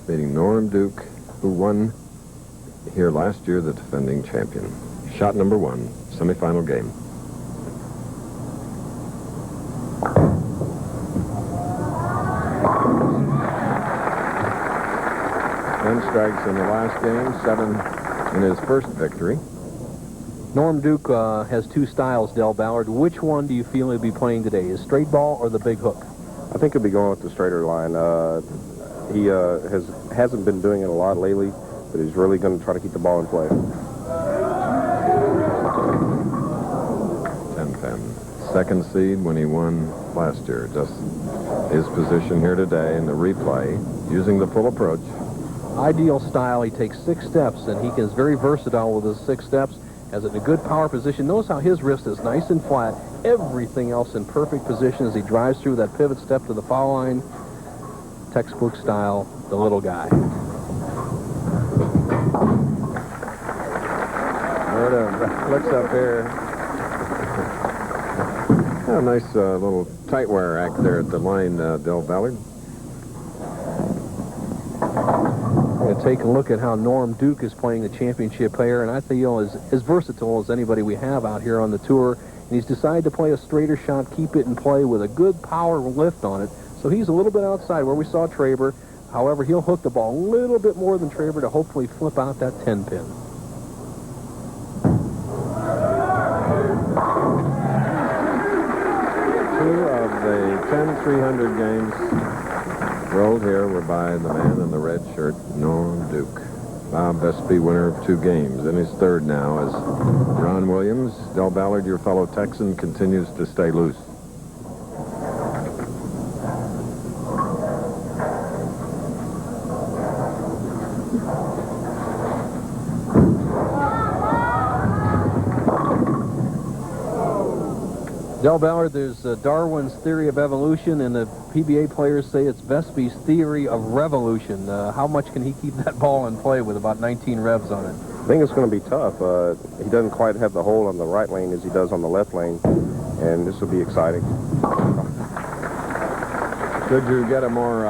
beating Norm Duke, who won here last year, the defending champion. Shot number 1, semifinal game. Strikes in the last game, 7 in his first victory. Norm Duke has 2 styles, Del Ballard. Which one do you feel he'll be playing today, his straight ball or the big hook? I think he'll be going with the straighter line. He hasn't been doing it a lot lately, but he's really going to try to keep the ball in play. 10-10. Second seed when he won last year. Just his position here today in the replay, using the full approach. Ideal style, he takes 6 steps, and he is very versatile with his 6 steps. Has it in a good power position. Notice how his wrist is nice and flat. Everything else in perfect position as he drives through that pivot step to the foul line. Textbook style, the little guy. Looks up here. A nice little tight wire act there at the line, Del Ballard. Take a look at how Norm Duke is playing the championship player, and I feel is as versatile as anybody we have out here on the tour. And he's decided to play a straighter shot, keep it in play with a good power lift on it. So he's a little bit outside where we saw Traber. However, he'll hook the ball a little bit more than Traber to hopefully flip out that 10-pin. Two of the 10 300 games rolled here were by the man in the red shirt, Norm Duke. Bob Vespi, winner of 2 games. In his third now as Ron Williams. Del Ballard, your fellow Texan, continues to stay loose. Del Ballard, there's Darwin's theory of evolution, and the PBA players say it's Vespi's theory of revolution. How much can he keep that ball in play with about 19 revs on it? I think it's going to be tough. He doesn't quite have the hold on the right lane as he does on the left lane, and this will be exciting. Could you get a more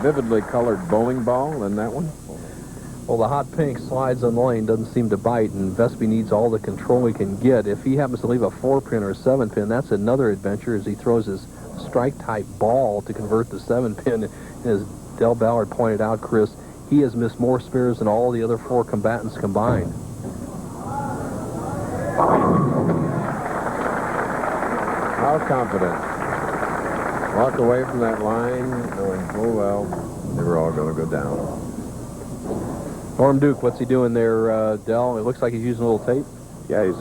vividly colored bowling ball than that one? Well, the hot pink slides on the lane, doesn't seem to bite, and Vespi needs all the control he can get. If he happens to leave a 4-pin or a 7-pin, that's another adventure as he throws his strike-type ball to convert the 7-pin. As Del Ballard pointed out, Chris, he has missed more spares than all the other 4 combatants combined. How confident. Walked away from that line knowing full well they were all going to go down. Norm Duke, what's he doing there, Del? It looks like he's using a little tape. Yeah, he's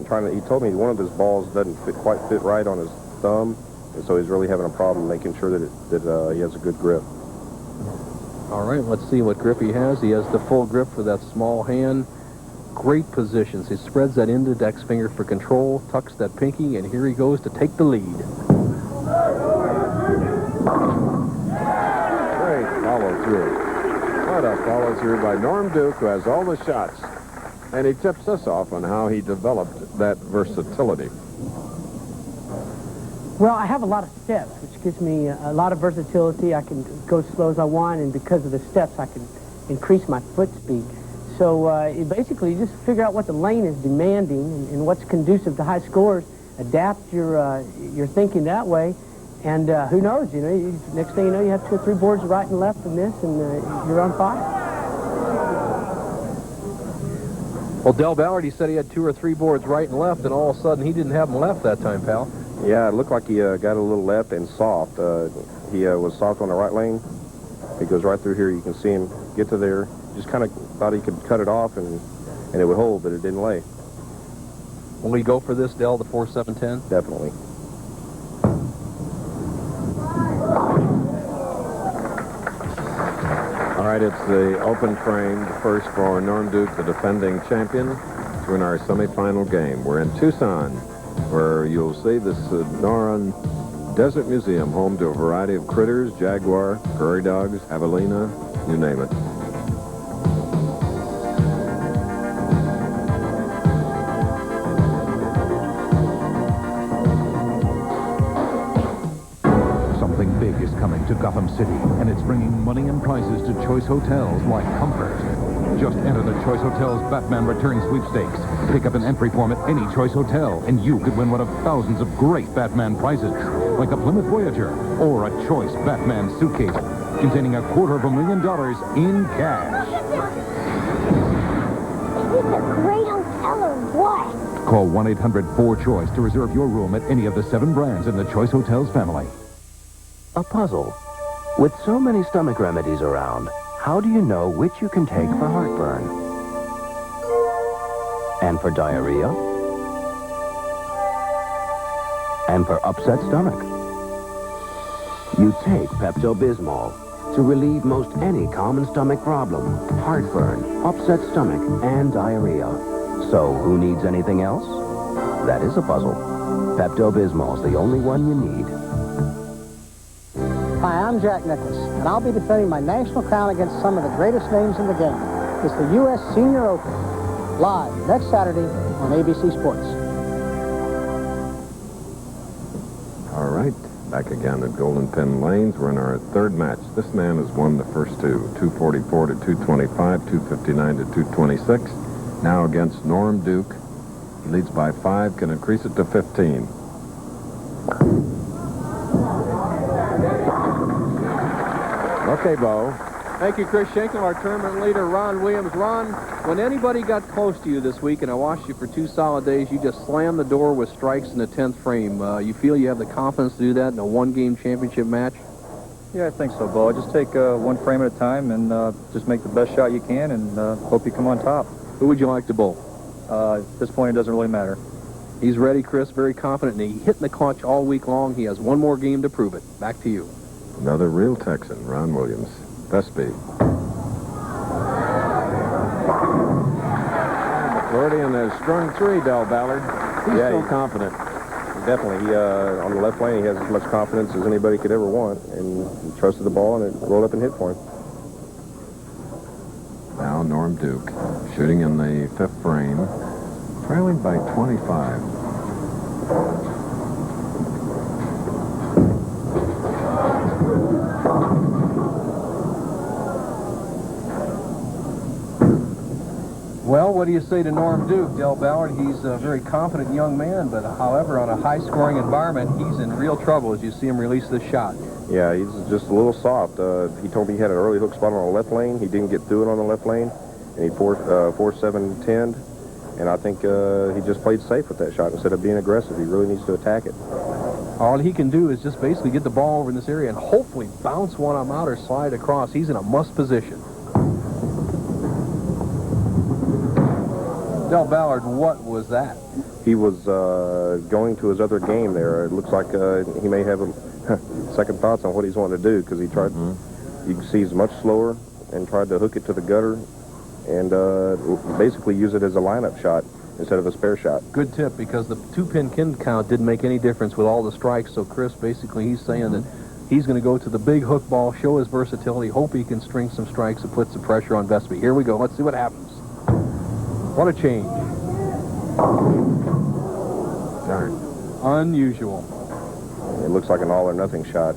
trying to. He told me one of his balls doesn't quite fit right on his thumb, and so he's really having a problem making sure that he has a good grip. All right, let's see what grip he has. He has the full grip for that small hand. Great positions. He spreads that index finger for control, tucks that pinky, and here he goes to take the lead. Great follow through. What a follow through by Norm Duke, who has all the shots. And he tips us off on how he developed that versatility. Well, I have a lot of steps, which gives me a lot of versatility. I can go as slow as I want, and because of the steps, I can increase my foot speed. So basically, you just figure out what the lane is demanding and what's conducive to high scores. Adapt your thinking that way. And who knows, next thing you know, you have 2 or 3 boards right and left in this, and you're on fire. Well, Del Ballard, he said he had 2 or 3 boards right and left, and all of a sudden he didn't have them left that time, pal. Yeah, it looked like he got a little left and soft. He was soft on the right lane. He goes right through here. You can see him get to there. Just kind of thought he could cut it off and it would hold, but it didn't lay. Will we go for this, Dell, the 4-7-10? Definitely. All right, it's the open frame, the first for Norm Duke, the defending champion, to win our semifinal game. We're in Tucson, where you'll see this Noron Desert Museum, home to a variety of critters, jaguar, prairie dogs, javelina, you name it. Something big is coming to Gotham City, and it's bringing money and prizes to Choice Hotels like comfort. Just enter the Choice Hotels Batman Return Sweepstakes. Pick up an entry form at any Choice Hotel, and you could win one of thousands of great Batman prizes, like a Plymouth Voyager or a Choice Batman suitcase containing $250,000 in cash. Is this a great hotel or what? Call 1-800-4-CHOICE to reserve your room at any of the 7 brands in the Choice Hotels family. A puzzle. With so many stomach remedies around, how do you know which you can take for heartburn? And for diarrhea? And for upset stomach? You take Pepto-Bismol to relieve most any common stomach problem: heartburn, upset stomach, and diarrhea. So who needs anything else? That is a puzzle. Pepto-Bismol's the only one you need. Hi, I'm Jack Nicklaus, and I'll be defending my national crown against some of the greatest names in the game. It's the U.S. Senior Open, live next Saturday on ABC Sports. All right, back again at Golden Pin Lanes. We're in our third match. This man has won the first two, 244 to 225, 259 to 226. Now against Norm Duke. He leads by 5, can increase it to 15. Okay, Bo. Thank you, Chris Schenkel, our tournament leader, Ron Williams. Ron, when anybody got close to you this week, and I watched you for 2 solid days, you just slammed the door with strikes in the 10th frame. You feel you have the confidence to do that in a one-game championship match? Yeah, I think so, Bo. Just take one frame at a time and just make the best shot you can and hope you come on top. Who would you like to bowl? At this point, it doesn't really matter. He's ready, Chris, very confident, and he hit in the clutch all week long. He has one more game to prove it. Back to you. Another real Texan, Ron Williams. Vespi. Floridian has strung 3, Del Ballard. He's so confident. Definitely. On the left lane, he has as much confidence as anybody could ever want, and he trusted the ball, and it rolled up and hit for him. Now Norm Duke, shooting in the 5th frame, trailing by 25. Well, what do you say to Norm Duke, Del Ballard? He's a very confident young man, but however, on a high-scoring environment, he's in real trouble as you see him release this shot. Yeah, he's just a little soft. He told me he had an early hook spot on the left lane. He didn't get through it on the left lane, and he 4-7-10'd, and I think he just played safe with that shot instead of being aggressive. He really needs to attack it. All he can do is just basically get the ball over in this area and hopefully bounce one of them out or slide across. He's in a must position. Del Ballard, what was that? He was going to his other game there. It looks like he may have second thoughts on what he's wanting to do, because he tried, you can see he's much slower, and tried to hook it to the gutter and basically use it as a lineup shot instead of a spare shot. Good tip, because the 2-pin pin count didn't make any difference with all the strikes. So Chris, basically he's saying that he's going to go to the big hook ball, show his versatility, hope he can string some strikes and put some pressure on Vespi. Here we go. Let's see what happens. What a change. Darn. Unusual. It looks like an all or nothing shot.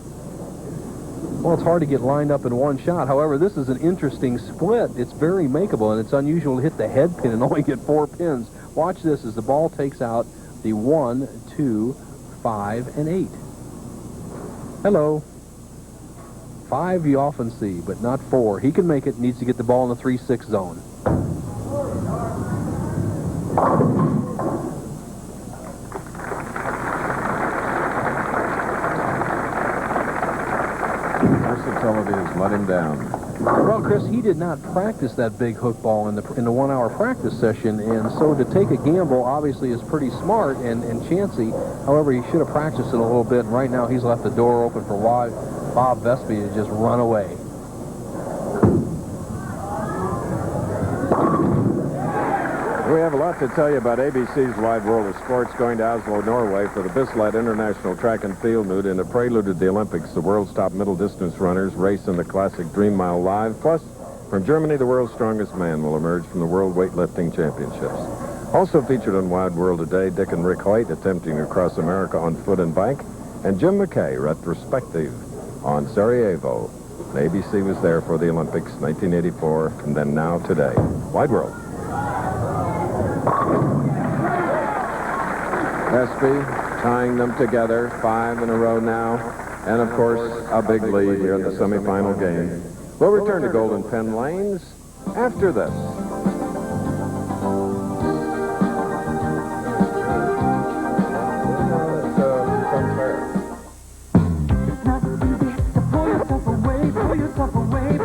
Well, it's hard to get lined up in one shot. However, this is an interesting split. It's very makeable, and it's unusual to hit the head pin and only get 4 pins. Watch this as the ball takes out the 1, 2, 5, and 8. Hello. 5 you often see, but not 4. He can make it. Needs to get the ball in the 3-6 zone. Television let him down. Well, Chris, he did not practice that big hook ball in the 1-hour practice session, and so to take a gamble obviously is pretty smart and chancy. However, he should have practiced it a little bit, and right now he's left the door open for Bob Vespi to just run away. We have a lot to tell you about ABC's Wide World of Sports. Going to Oslo, Norway for the Bislett International Track and Field Meet in a prelude to the Olympics. The world's top middle distance runners race in the classic Dream Mile Live. Plus, from Germany, the world's strongest man will emerge from the World Weightlifting Championships. Also featured on Wide World today, Dick and Rick Hoyt attempting to cross America on foot and bike, and Jim McKay retrospective on Sarajevo. And ABC was there for the Olympics, 1984, and then now today. Wide World. Vespi tying them together, 5 in a row now, and of course a big lead here in the semifinal game. We'll return to Golden Pen Lanes after this. Pull yourself away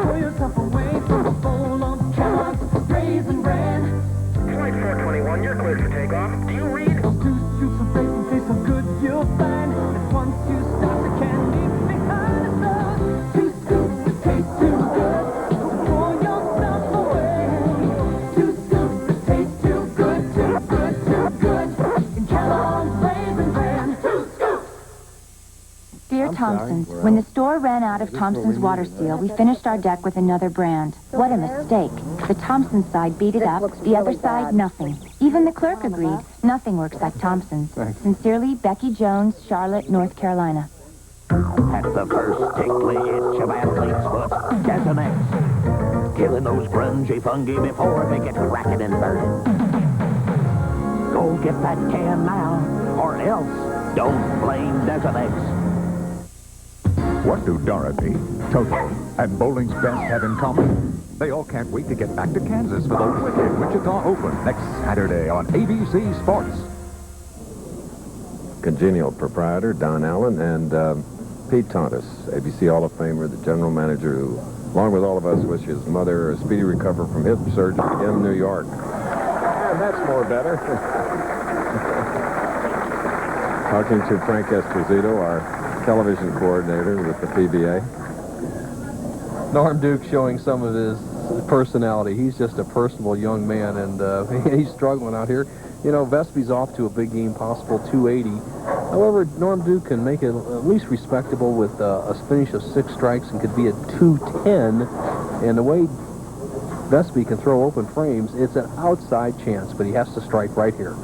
from a bowl of Kellogg's Raisin Bran. Flight 421, you're cleared for takeoff. Do you read? Those 2 scoops of raisin taste so good, you'll find that once you stop, you can't leave behind. Those 2 scoops that taste too good, pull yourself away. 2 scoops that taste too good, too good, too good. In Kellogg's Raisin Bran, 2 scoops. Dear Thompson's, when the store ran out of Thompson's water seal, we finished our deck with another brand. What a mistake. The Thompson side beat it up, the other side, nothing. Even the clerk agreed. Nothing works like Thompson's. Sincerely, Becky Jones, Charlotte, North Carolina. At the first tickly itch of athlete's foot, Desonex. Killing those grungy fungi before they get cracking and burning. Go get that can now, or else don't blame Desonex. What do Dorothy, Toto, and Bowling's Best have in common? They all can't wait to get back to Kansas for the wicked Wichita Open next Saturday on ABC Sports. Congenial proprietor Don Allen and Pete Tontis, ABC Hall of Famer, the general manager who, along with all of us, wish his mother a speedy recovery from hip surgery in New York. And that's more better. Talking to Frank Esposito, our television coordinator with the PBA. Norm Duke showing some of his personality. He's just a personable young man, and he's struggling out here. You know, Vespi's off to a big game, possible 280. However, Norm Duke can make it at least respectable with a finish of 6 strikes and could be at 210. And the way Vespi can throw open frames, it's an outside chance, but he has to strike right here.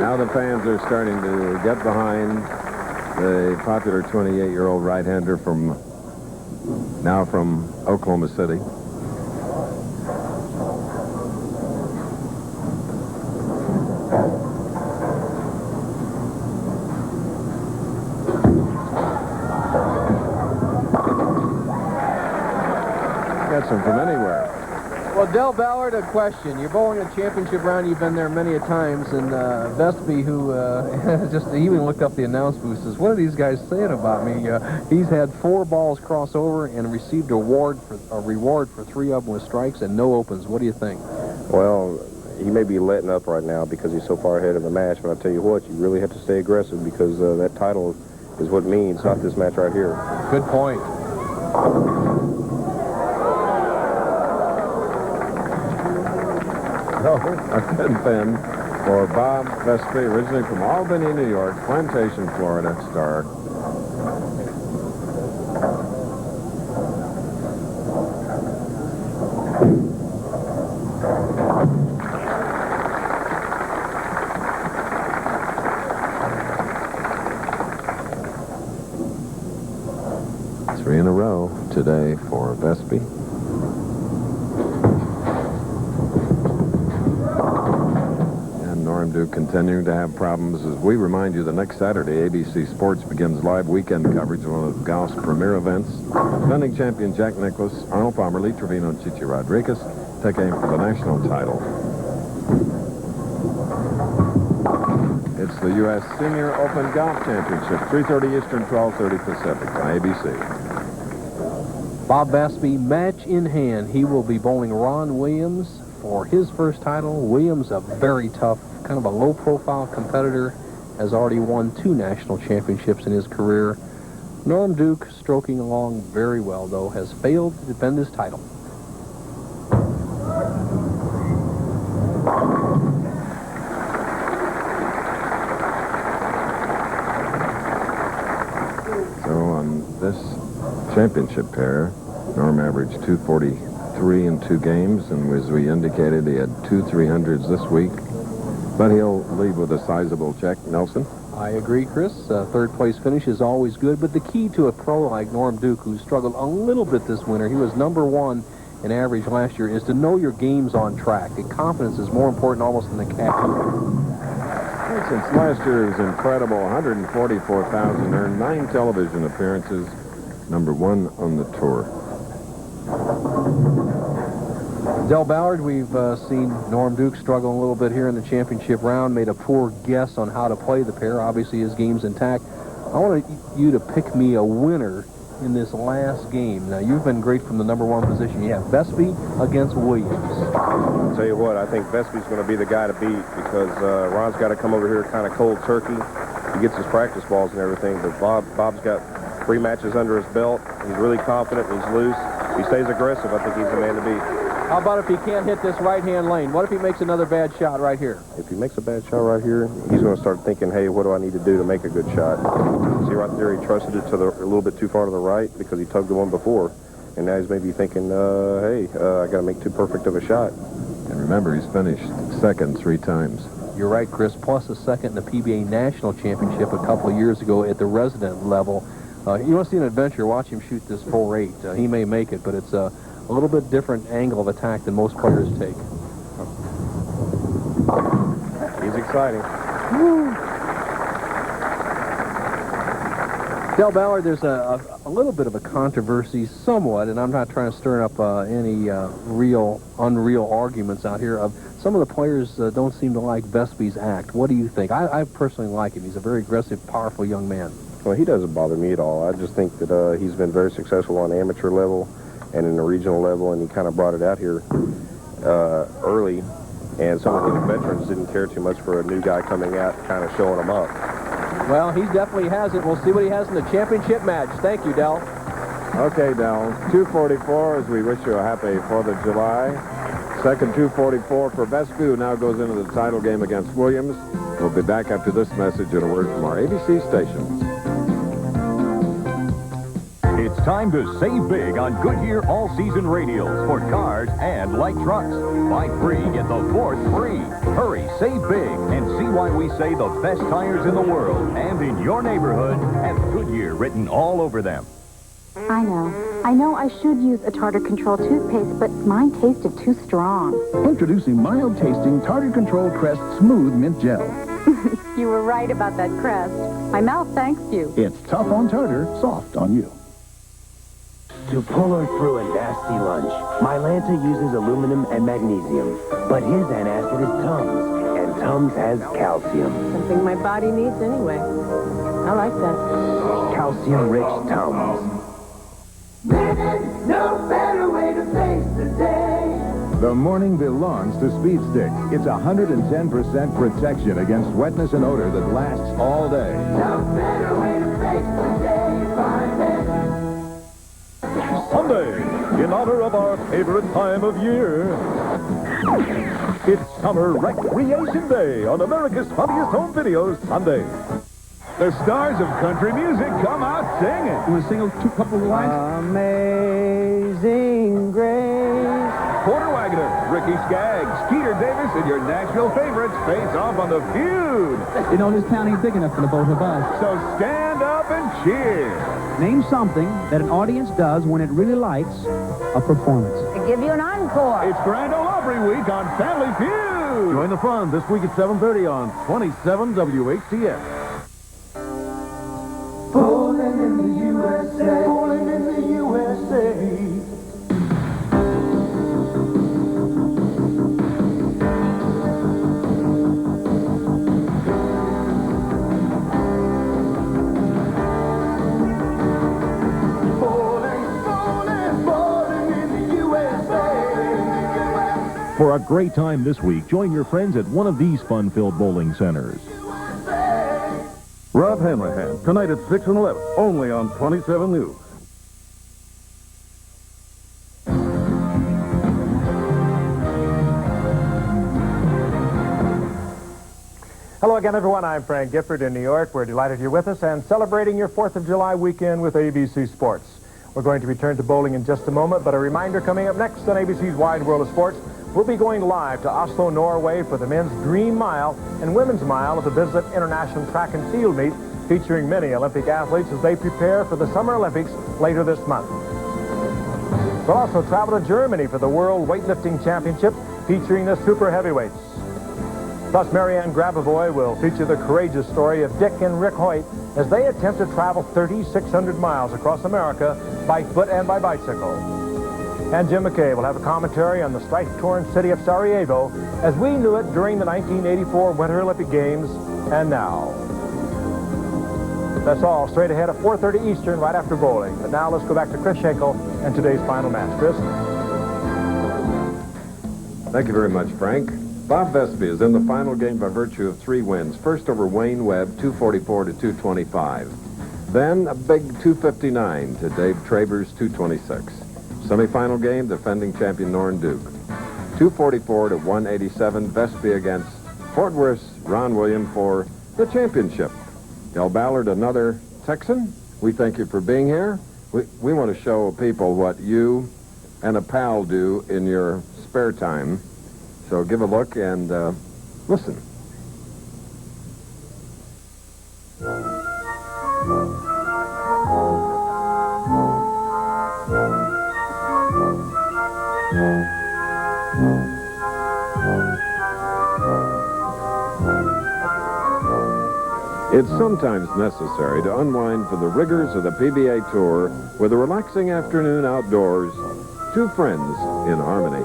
Now the fans are starting to get behind the popular 28-year-old right-hander from Oklahoma City. Gets him from anywhere. Well, Del Ballard, a question. You're bowling a championship round. You've been there many a times. And Vespi, who he even looked up the announce booth, says, what are these guys saying about me? He's had 4 balls cross over and received a reward for 3 of them with strikes and no opens. What do you think? Well, he may be letting up right now because he's so far ahead of the match. But I'll tell you what, you really have to stay aggressive because that title is what it means, not this match right here. Good point. A good pen for Bob Vespi, originally from Albany, New York, Plantation, Florida, star. Three in a row today for Vespi. Duke continuing to have problems. As we remind you, the next Saturday, ABC Sports begins live weekend coverage of one of golf's premier events. Defending champion Jack Nicklaus, Arnold Palmer, Lee Trevino, and Chichi Rodriguez take aim for the national title. It's the U.S. Senior Open Golf Championship, 3:30 Eastern, 12:30 Pacific on ABC. Bob Vespi, match in hand. He will be bowling Ron Williams for his first title. Williams, a very tough, kind of a low-profile competitor, has already won 2 national championships in his career. Norm Duke, stroking along very well, though, has failed to defend his title. So on this championship pair, Norm averaged 243 in 2 games, and as we indicated, he had 2 300s this week. But he'll leave with a sizable check. Nelson? I agree, Chris. Third place finish is always good, but the key to a pro like Norm Duke, who struggled a little bit this winter, he was #1 in average last year, is to know your game's on track. The confidence is more important almost than the cash. Since last year's incredible 144,000, earned 9 television appearances, #1 on the tour. Del Ballard, we've seen Norm Duke struggle a little bit here in the championship round, made a poor guess on how to play the pair. Obviously, his game's intact. I want you to pick me a winner in this last game. Now, you've been great from the #1 position. You have Vespi against Williams. I'll tell you what, I think Vespi's going to be the guy to beat because Ron's got to come over here kind of cold turkey. He gets his practice balls and everything, but Bob's got 3 matches under his belt. He's really confident and he's loose. If he stays aggressive, I think he's the man to beat. How about if he can't hit this right-hand lane? What if he makes another bad shot right here? If he makes a bad shot right here, he's going to start thinking, hey, what do I need to do to make a good shot? See right there, he trusted it to a little bit too far to the right because he tugged the one before. And now he's maybe thinking, hey, I got to make too perfect of a shot. And remember, he's finished second 3 times. You're right, Chris, plus a second in the PBA National Championship a couple of years ago at the resident level. You want to see an adventure, watch him shoot this 4-8. He may make it, but it's a little bit different angle of attack than most players take. He's exciting. Del Ballard, there's a little bit of a controversy, somewhat, and I'm not trying to stir up any unreal arguments out here. Some of the players don't seem to like Vespi's act. What do you think? I personally like him. He's a very aggressive, powerful young man. Well, he doesn't bother me at all. I just think that he's been very successful on amateur level and in the regional level, and he kind of brought it out here early, and some of the veterans didn't care too much for a new guy coming out kind of showing him up. Well, he definitely has it. We'll see what he has in the championship match. Thank you, Del. Okay, Del. 244 as we wish you a happy 4th of July. Second 244 for Vespi, who now goes into the title game against Williams. We'll be back after this message and a word from our ABC stations. It's time to save big on Goodyear all-season radials for cars and light trucks. Buy 3, get the 4th free. Hurry, save big, and see why we say the best tires in the world and in your neighborhood have Goodyear written all over them. I know I should use a tartar control toothpaste, but mine tasted too strong. Introducing mild-tasting Tartar Control Crest Smooth Mint Gel. You were right about that crest. My mouth thanks you. It's tough on tartar, soft on you. To pull her through a nasty lunch, Mylanta uses aluminum and magnesium, but his antacid is Tums, and Tums has calcium. Something my body needs anyway. I like that. Calcium-rich Tums. No better way to face the day. The morning belongs to Speed Stick. It's 110% protection against wetness and odor that lasts all day. No better way to face the day. Find it. Sunday, in honor of our favorite time of year, it's Summer Recreation Day on America's Funniest Home Videos Sunday. The stars of country music come out singing. You want to sing a couple of lines? Amazing Grace. Porter Wagoner, Ricky Skaggs, Skeeter Davis, and your Nashville favorites face off on The Feud. You know, this town ain't big enough for the both of us. So stand up and cheer. Name something that an audience does when it really likes a performance. I give you an encore. It's Grand Ole Opry Week on Family Feud. Join the fun this week at 7:30 on 27 WHCS. Bowling in the USA. Bowling in the USA. For a great time this week, join your friends at one of these fun-filled bowling centers. Rob Hanrahan, tonight at 6 and 11, only on 27 News. Hello again, everyone. I'm Frank Gifford in New York. We're delighted you're with us and celebrating your 4th of July weekend with ABC Sports. We're going to return to bowling in just a moment, but a reminder coming up next on ABC's Wide World of Sports, we'll be going live to Oslo, Norway for the men's Dream Mile and women's mile at the Bislett International Track and Field Meet, featuring many Olympic athletes as they prepare for the Summer Olympics later this month. We'll also travel to Germany for the World Weightlifting Championship, featuring the super heavyweights. Plus, Marianne Grabavoy will feature the courageous story of Dick and Rick Hoyt as they attempt to travel 3,600 miles across America by foot and by bicycle. And Jim McKay will have a commentary on the strife-torn city of Sarajevo as we knew it during the 1984 Winter Olympic Games and now. That's all straight ahead at 4:30 Eastern right after bowling. But now let's go back to Chris Schenkel and today's final match. Chris? Thank you very much, Frank. Bob Vespi is in the final game by virtue of 3 wins. First over Wayne Webb, 244 to 225. Then a big 259 to Dave Traber's 226. Semifinal game, defending champion Norn Duke. 244 to 187, Vespi against Fort Worth's Ron William for the championship. Del Ballard, another Texan. We thank you for being here. We want to show people what you and a pal do in your spare time. So give a look and listen. It's sometimes necessary to unwind from the rigors of the PBA Tour with a relaxing afternoon outdoors. 2 friends in harmony.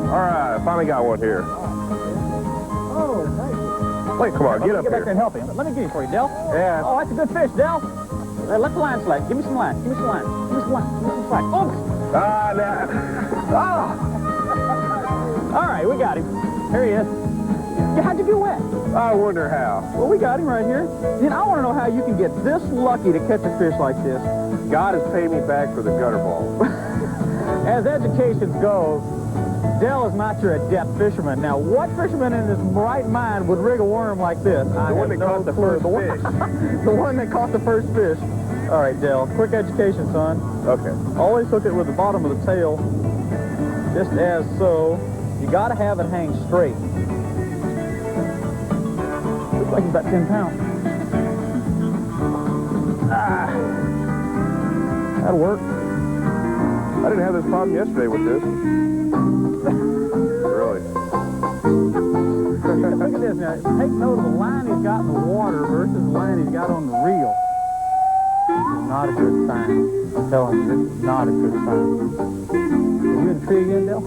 All right, I finally got one here. Oh, thanks. Wait, come on, get up back there here. and help him. Let me get him for you, Del. Yeah. Oh, that's a good fish, Del. Let the line slack. Give me some line. Give me some line. Give me some line. Give me some slack. Oops. All right, we got him. Here he is. Yeah, how'd you get wet? I wonder how. Well, we got him right here. Then I want to know how you can get this lucky to catch a fish like this. God has paid me back for the gutter ball. As education goes, Del is not your adept fisherman. Now, what fisherman in his right mind would rig a worm like this? The one that caught the first fish. The one that caught the first fish. All right, Del, quick education, son. Okay. Always hook it with the bottom of the tail, just as so. You got to have it hang straight. Looks like it's about 10 pounds. Ah, that'll work. I didn't have this problem yesterday with this. Really? Look at this now. Take note of the line he's got in the water versus the line he's got on the reel. This is not a good sign. I'm telling you, this is not a good sign. Are you intrigued in, Del?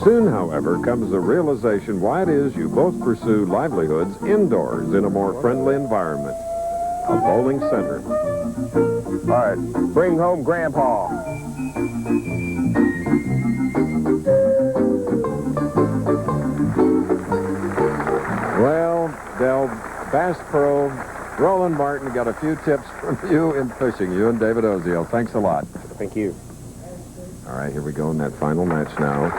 Soon, however, comes the realization why it is you both pursue livelihoods indoors in a more friendly environment. A bowling center. All right, bring home Grandpa. Well, Del, Bass Pro, Roland Martin got a few tips from you in fishing. You and David Oziel. Thanks a lot. Thank you. All right, here we go in that final match now.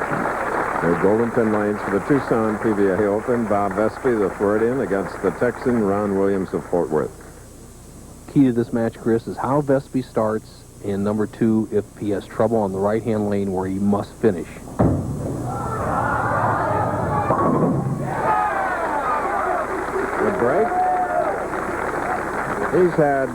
There's golden pin lanes for the Tucson PBA Open. Bob Vespi, the Floridian, against the Texan Ron Williams of Fort Worth. Key to this match, Chris, is how Vespi starts, and number 2, if he has trouble on the right-hand lane where he must finish. Good break. He's had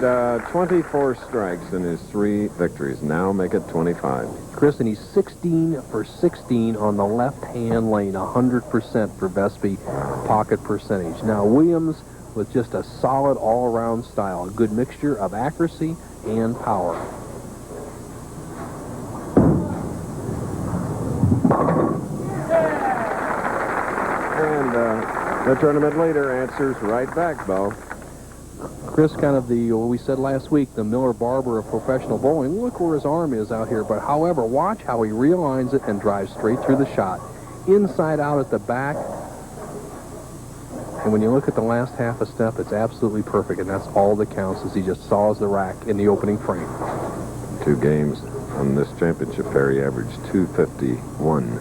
24 strikes in his 3 victories. Now make it 25. Chris, and he's 16 for 16 on the left-hand lane, 100% for Vespi pocket percentage. Now, Williams with just a solid all-around style, a good mixture of accuracy and power. The tournament leader answers right back, Bo. Chris, kind of what we said last week, the Miller Barber of professional bowling. Look where his arm is out here. But however, watch how he realigns it and drives straight through the shot. Inside out at the back. And when you look at the last half a step, it's absolutely perfect. And that's all that counts, as he just saws the rack in the opening frame. 2 games on this championship fair, he averaged 251.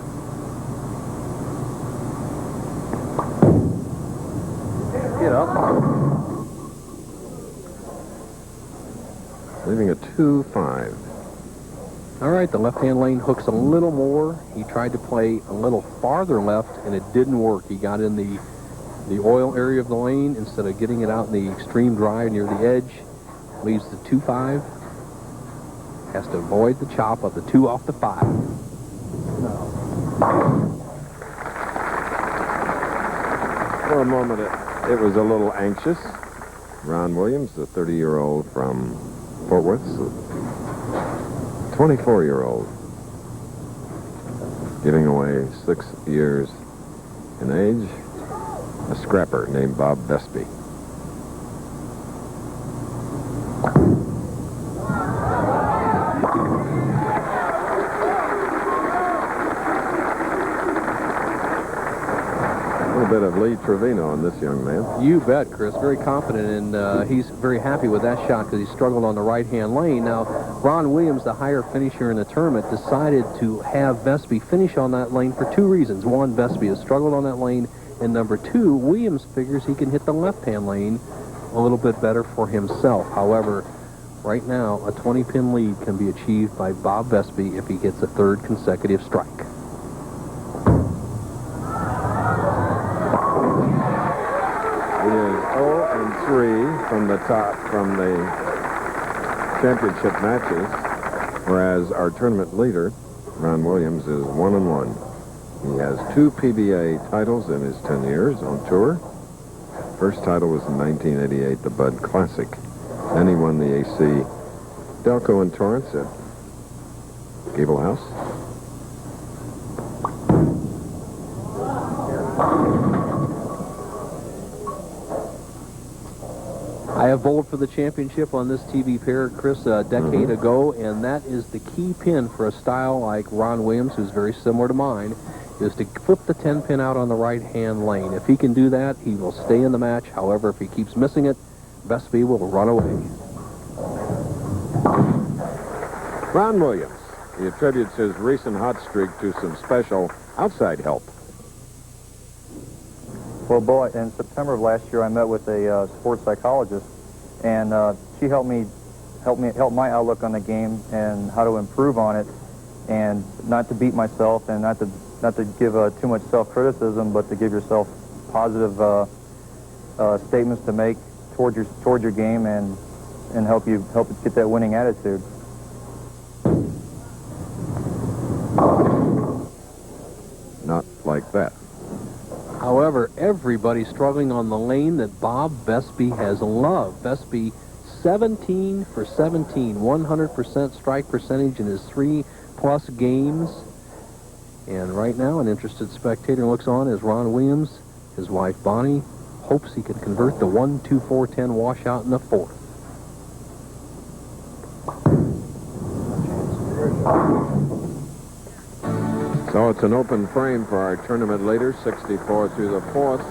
Get up. Leaving a 2-5. All right, the left-hand lane hooks a little more. He tried to play a little farther left, and it didn't work. He got in the oil area of the lane instead of getting it out in the extreme dry near the edge. Leaves the 2-5. Has to avoid the chop of the 2 off the 5. For a moment, it was a little anxious. Ron Williams, the 30-year-old from Fort Worth, 24-year-old, giving away 6 years in age, a scrapper named Bob Vespi. A little bit of Lee Trevino on this young man. You bet, Chris. Very confident, and he's very happy with that shot because he struggled on the right-hand lane. Now, Ron Williams, the higher finisher in the tournament, decided to have Vespi finish on that lane for 2 reasons. One, Vespi has struggled on that lane, and number 2, Williams figures he can hit the left-hand lane a little bit better for himself. However, right now, a 20-pin lead can be achieved by Bob Vespi if he gets a 3rd consecutive strike. He is 0-3 from the top from the championship matches, whereas our tournament leader, Ron Williams, is 1-1. He has 2 PBA titles in his 10 years on tour. First title was in 1988, the Bud Classic. Then he won the AC Delco in Torrance at Gable House. I have bowled for the championship on this TV pair, Chris, a decade ago, and that is the key pin for a style like Ron Williams, who's very similar to mine, is to flip the 10-pin out on the right-hand lane. If he can do that, he will stay in the match. However, if he keeps missing it, Vespi will run away. Ron Williams. He attributes his recent hot streak to some special outside help. Well, boy, in September of last year, I met with a sports psychologist, and she helped my outlook on the game and how to improve on it, and not to beat myself, and not to give too much self-criticism, but to give yourself positive statements to make toward your game, and help you get that winning attitude. Not like that. However, everybody's struggling on the lane that Bob Vespi has loved. Vespi, 17 for 17, 100% strike percentage in his 3+ games. And right now, an interested spectator looks on as Ron Williams, his wife Bonnie, hopes he can convert the 1-2-4-10 washout in the 4th. So it's an open frame for our tournament leader, 64 through the 4th,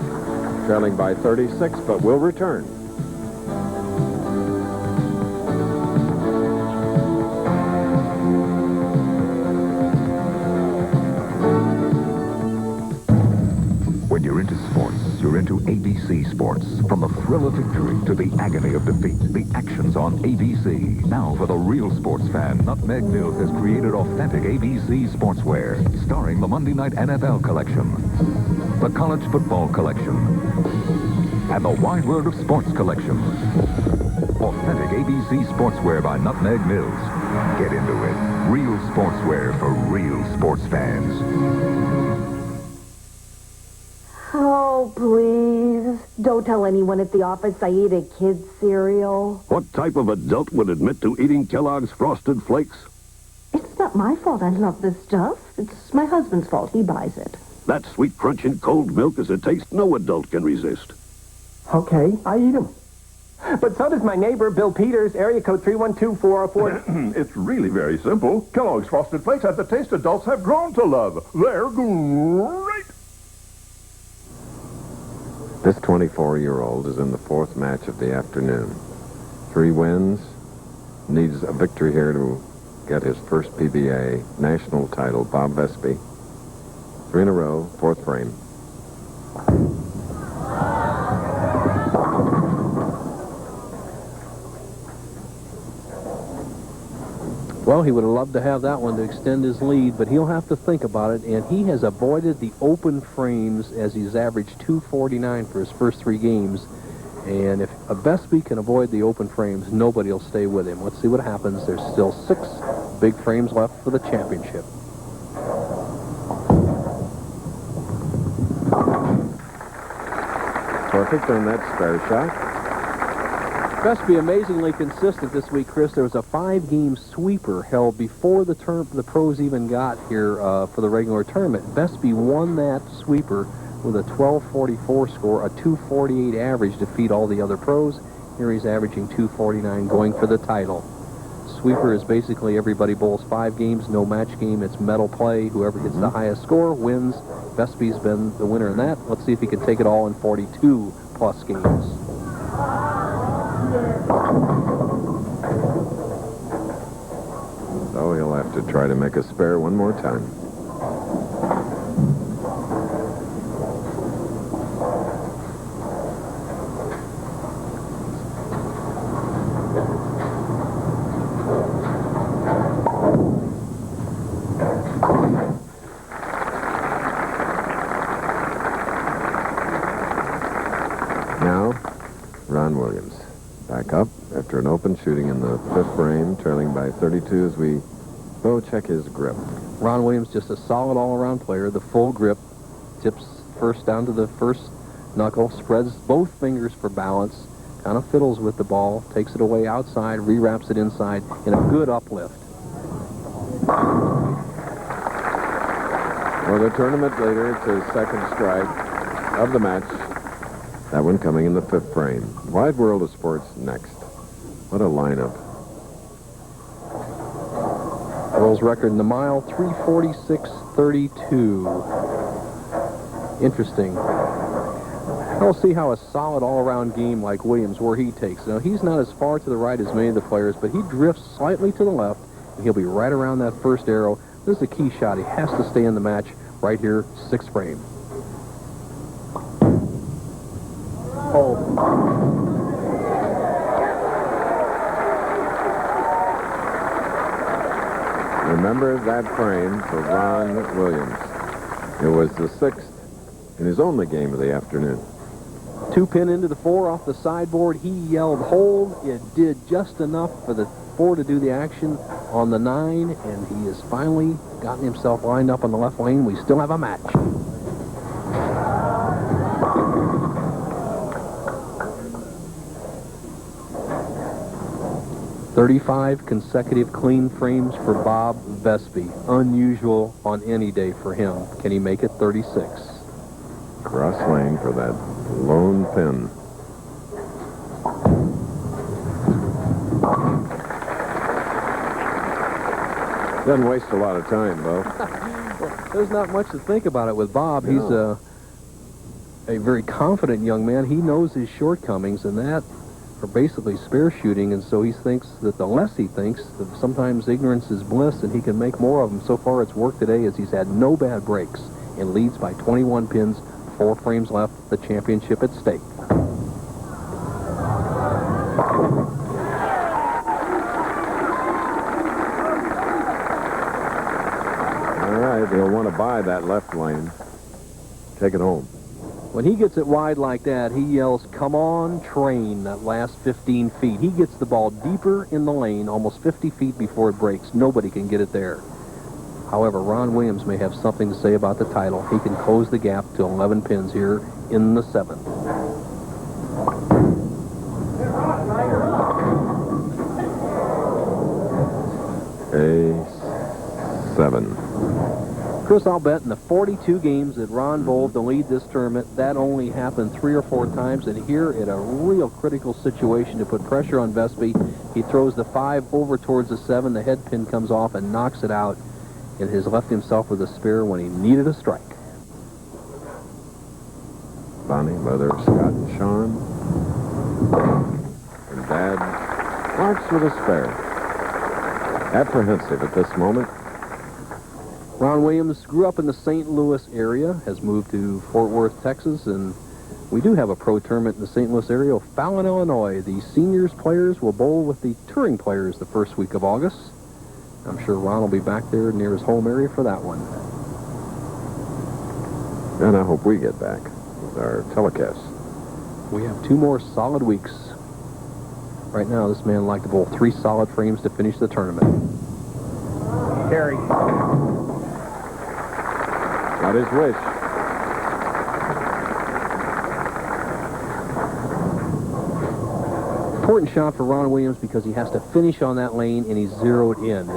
trailing by 36, but will return. When you're into sports, you're into ABC Sports. From the thrill of victory to the agony of defeat, the action's on ABC. Now for the real sports fan, Nutmeg Mills has created authentic ABC sportswear, starring the Monday Night NFL collection, the College Football collection, and the Wide World of Sports collection. Authentic ABC sportswear by Nutmeg Mills. Get into it. Real sportswear for real sports fans. Oh, please. Don't tell anyone at the office I eat a kid's cereal. What type of adult would admit to eating Kellogg's Frosted Flakes? It's not my fault I love this stuff. It's my husband's fault. He buys it. That sweet crunch in cold milk is a taste no adult can resist. Okay, I eat them. But so does my neighbor, Bill Peters, area code 312-404. It's really very simple. Kellogg's Frosted Flakes have the taste adults have grown to love. They're great. This 24-year-old is in the fourth match of the afternoon. 3 wins, needs a victory here to get his first PBA national title. Bob Vespi. 3 in a row, 4th frame. Well, he would have loved to have that one to extend his lead, but he'll have to think about it, and he has avoided the open frames as he's averaged 249 for his first 3 games. And if a Vespi can avoid the open frames, nobody will stay with him. Let's see what happens. There's still 6 big frames left for the championship. Perfect on that spare shot. Vespi amazingly consistent this week, Chris. There was a 5-game sweeper held before the pros even got here for the regular tournament. Vespi won that sweeper with a 1244 score, a 248 average to feed all the other pros. Here he's averaging 249 going for the title. Sweeper is basically everybody bowls 5 games, no match game. It's medal play. Whoever gets the highest score wins. Vespi's been the winner in that. Let's see if he can take it all in 42 plus games. So he'll have to try to make a spare one more time. Now, Ron Williams. Back up after an open, shooting in the 5th frame, trailing by 32 as we go check his grip. Ron Williams, just a solid all-around player. The full grip, tips first down to the first knuckle, spreads both fingers for balance, kind of fiddles with the ball, takes it away outside, rewraps it inside in a good uplift. For the tournament leader, it's his 2nd strike of the match. That one coming in the 5th frame. Wide World of Sports next. What a lineup. World's record in the mile, 346.32. Interesting. We'll see how a solid all-around game like Williams, where he takes. Now, he's not as far to the right as many of the players, but he drifts slightly to the left, and he'll be right around that first arrow. This is a key shot. He has to stay in the match right here, 6th frame. Remember that frame for Ron Williams. It was the 6th in his only game of the afternoon. 2-pin into the 4 off the sideboard. He yelled hold. It did just enough for the 4 to do the action on the 9, and he has finally gotten himself lined up on the left lane. We still have a match. "35 consecutive clean frames for Bob Vespi. Unusual on any day for him. Can he make it 36? Cross lane for that lone pin. Doesn't waste a lot of time, Bo. Well, there's not much to think about it with Bob. He's a very confident young man. He knows his shortcomings, and that are basically spare shooting, and so he thinks that the less he thinks, sometimes ignorance is bliss, and he can make more of them. So far, it's worked today as he's had no bad breaks and leads by 21 pins, 4 frames left, the championship at stake. All right, he'll want to buy that left lane. Take it home. When he gets it wide like that, he yells, "Come on, train," that last 15 feet. He gets the ball deeper in the lane, almost 50 feet before it breaks. Nobody can get it there. However, Ron Williams may have something to say about the title. He can close the gap to 11 pins here in the 7th. A7. Chris, I'll bet in the 42 games that Ron bowled to lead this tournament, that only happened 3 or 4 times, and here in a real critical situation to put pressure on Vespi, he throws the 5 over towards the 7, the head pin comes off and knocks it out, and has left himself with a spare when he needed a strike. Bonnie, Mother, Scott, and Sean. And Dad marks with a spare. Apprehensive at this moment. Ron Williams grew up in the St. Louis area, has moved to Fort Worth, Texas, and we do have a pro tournament in the St. Louis area, Fallon, Illinois. The seniors players will bowl with the touring players the first week of August. I'm sure Ron will be back there near his home area for that one. And I hope we get back with our telecast. We have 2 more solid weeks. Right now, this man liked to bowl 3 solid frames to finish the tournament. Carry. Got his wish. Important shot for Ron Williams because he has to finish on that lane and he's zeroed in.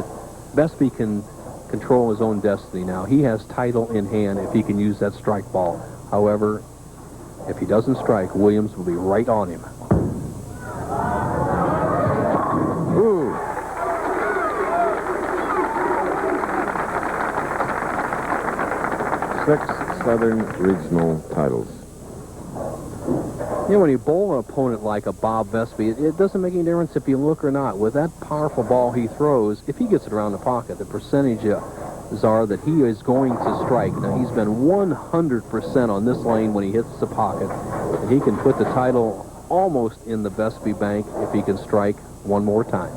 Vespi can control his own destiny now. He has title in hand if he can use that strike ball. However, if he doesn't strike, Williams will be right on him. Ooh. Six Southern Regional titles. You know, when you bowl an opponent like a Bob Vespi, it doesn't make any difference if you look or not. With that powerful ball he throws, if he gets it around the pocket, the percentages are that he is going to strike. Now, he's been 100% on this lane when he hits the pocket, and he can put the title almost in the Vespi bank if he can strike one more time.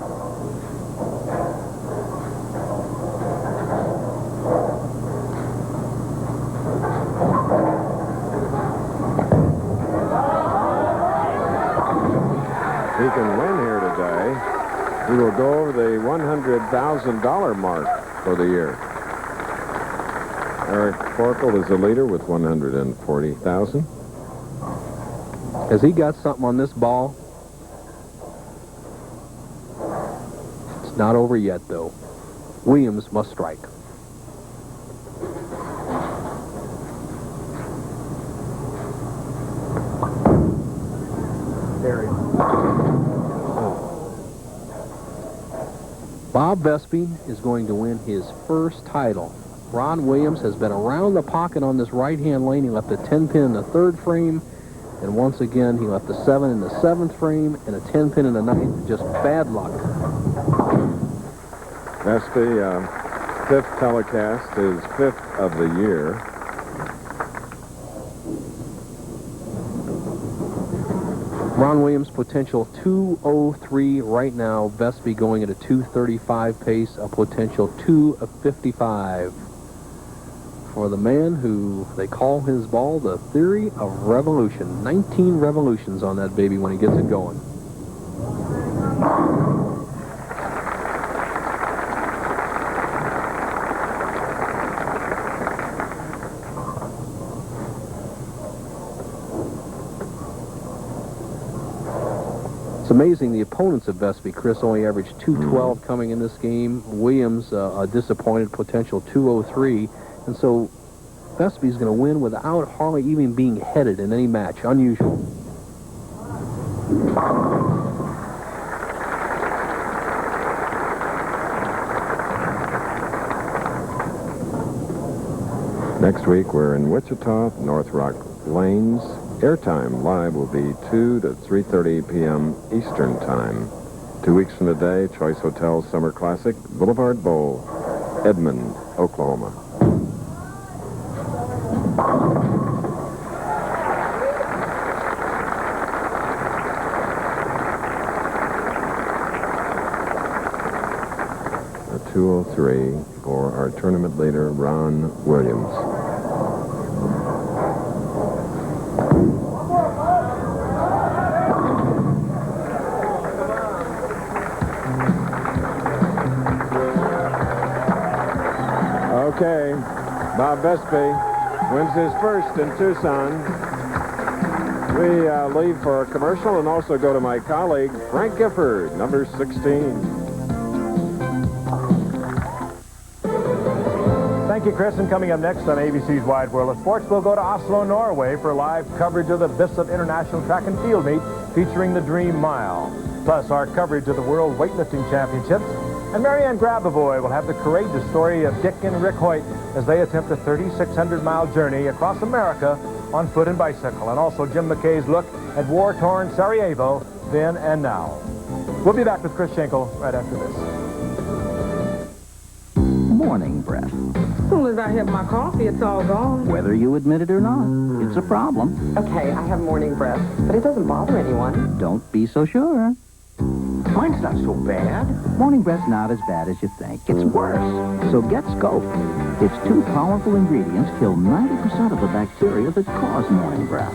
He can win here today. He will go over the $100,000 mark for the year. Eric Forkel is the leader with $140,000. Has he got something on this ball? It's not over yet, though. Williams must strike. Bob Vespi is going to win his first title. Ron Williams has been around the pocket on this right-hand lane. He left a 10-pin in the 3rd frame, and once again he left a 7 in the 7th frame and a 10-pin in the 9th. Just bad luck. Vespi, 5th telecast, his 5th of the year. Ron Williams potential 203 right now. Vespi going at a 235 pace, a potential 255 for the man who they call his ball the theory of revolution. 19 revolutions on that baby when he gets it going. It's amazing the opponents of Vespi. Chris only averaged 212 coming in this game. Williams, a disappointed potential 203. And so Vespi's going to win without hardly even being headed in any match. Unusual. Next week, we're in Wichita, North Rock Lanes. Airtime live will be 2 to 3:30 p.m. Eastern Time. 2 weeks from today, Choice Hotels Summer Classic, Boulevard Bowl, Edmond, Oklahoma. A 203 for our tournament leader, Ron Williams. Okay, Bob Vespi wins his first in Tucson. We leave for a commercial and also go to my colleague, Frank Gifford, number 16. Thank you, Chris. And coming up next on ABC's Wide World of Sports, we'll go to Oslo, Norway for live coverage of the Bissop International Track and Field Meet featuring the Dream Mile. Plus, our coverage of the World Weightlifting Championships. And Marianne Grabavoy will have the courageous story of Dick and Rick Hoyt as they attempt a 3,600-mile journey across America on foot and bicycle. And also Jim McKay's look at war-torn Sarajevo then and now. We'll be back with Chris Schenkel right after this. Morning breath. As soon as I have my coffee, it's all gone. Whether you admit it or not, it's a problem. Okay, I have morning breath, but it doesn't bother anyone. Don't be so sure. Mine's not so bad. Morning breath's not as bad as you think. It's worse. So get Scope. Its 2 powerful ingredients kill 90% of the bacteria that cause morning breath.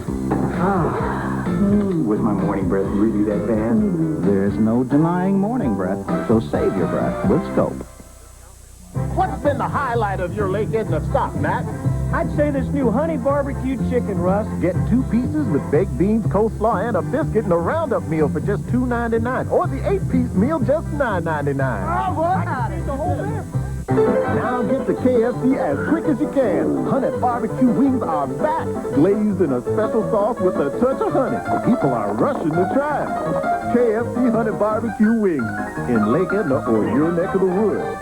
Was my morning breath really that bad? There's no denying morning breath, so save your breath with Scope. What's been the highlight of your Lake Edna stop, Matt? I'd say this new honey barbecue chicken, Russ. Get 2 pieces with baked beans, coleslaw, and a biscuit in a roundup meal for just $2.99. Or the 8-piece meal, just $9.99. Oh, what? Now get to KFC as quick as you can. Honey barbecue wings are back, glazed in a special sauce with a touch of honey. People are rushing to try it. KFC honey barbecue wings in Lake Edna or your neck of the woods.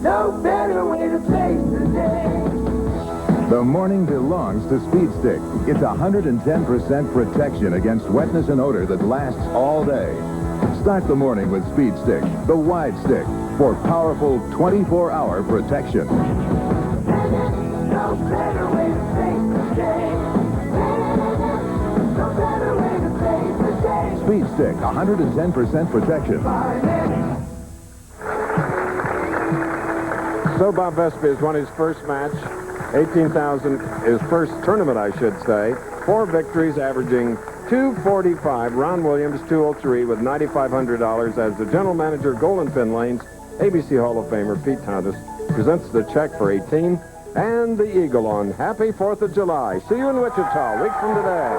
No better way to taste the day. The morning belongs to Speed Stick. It's 110% protection against wetness and odor that lasts all day. Start the morning with Speed Stick, the wide stick, for powerful 24-hour protection. No better way to taste the day. No better way to taste the day. Speed Stick, 110% protection. So Bob Vespi has won his first match, 18,000, his first tournament, I should say. 4 victories, averaging $245. Ron Williams, 203, with $9,500 as the general manager, Golden Pin Lanes. ABC Hall of Famer Pete Thomas presents the check for 18 and the Eagle on Happy 4th of July. See you in Wichita a week from today.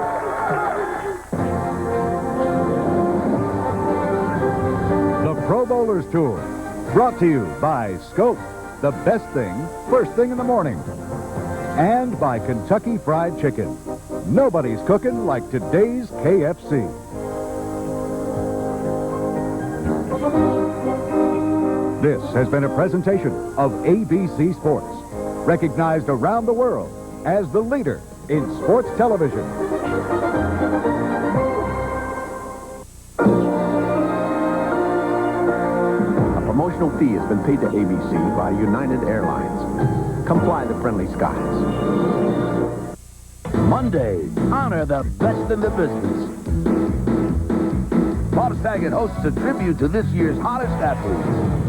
The Pro Bowlers Tour, brought to you by Scope. The best thing, first thing in the morning. And by Kentucky Fried Chicken. Nobody's cooking like today's KFC. This has been a presentation of ABC Sports, recognized around the world as the leader in sports television. Promotional fee has been paid to ABC by United Airlines. Come fly the friendly skies. Monday, honor the best in the business. Bob Saget hosts a tribute to this year's hottest athletes.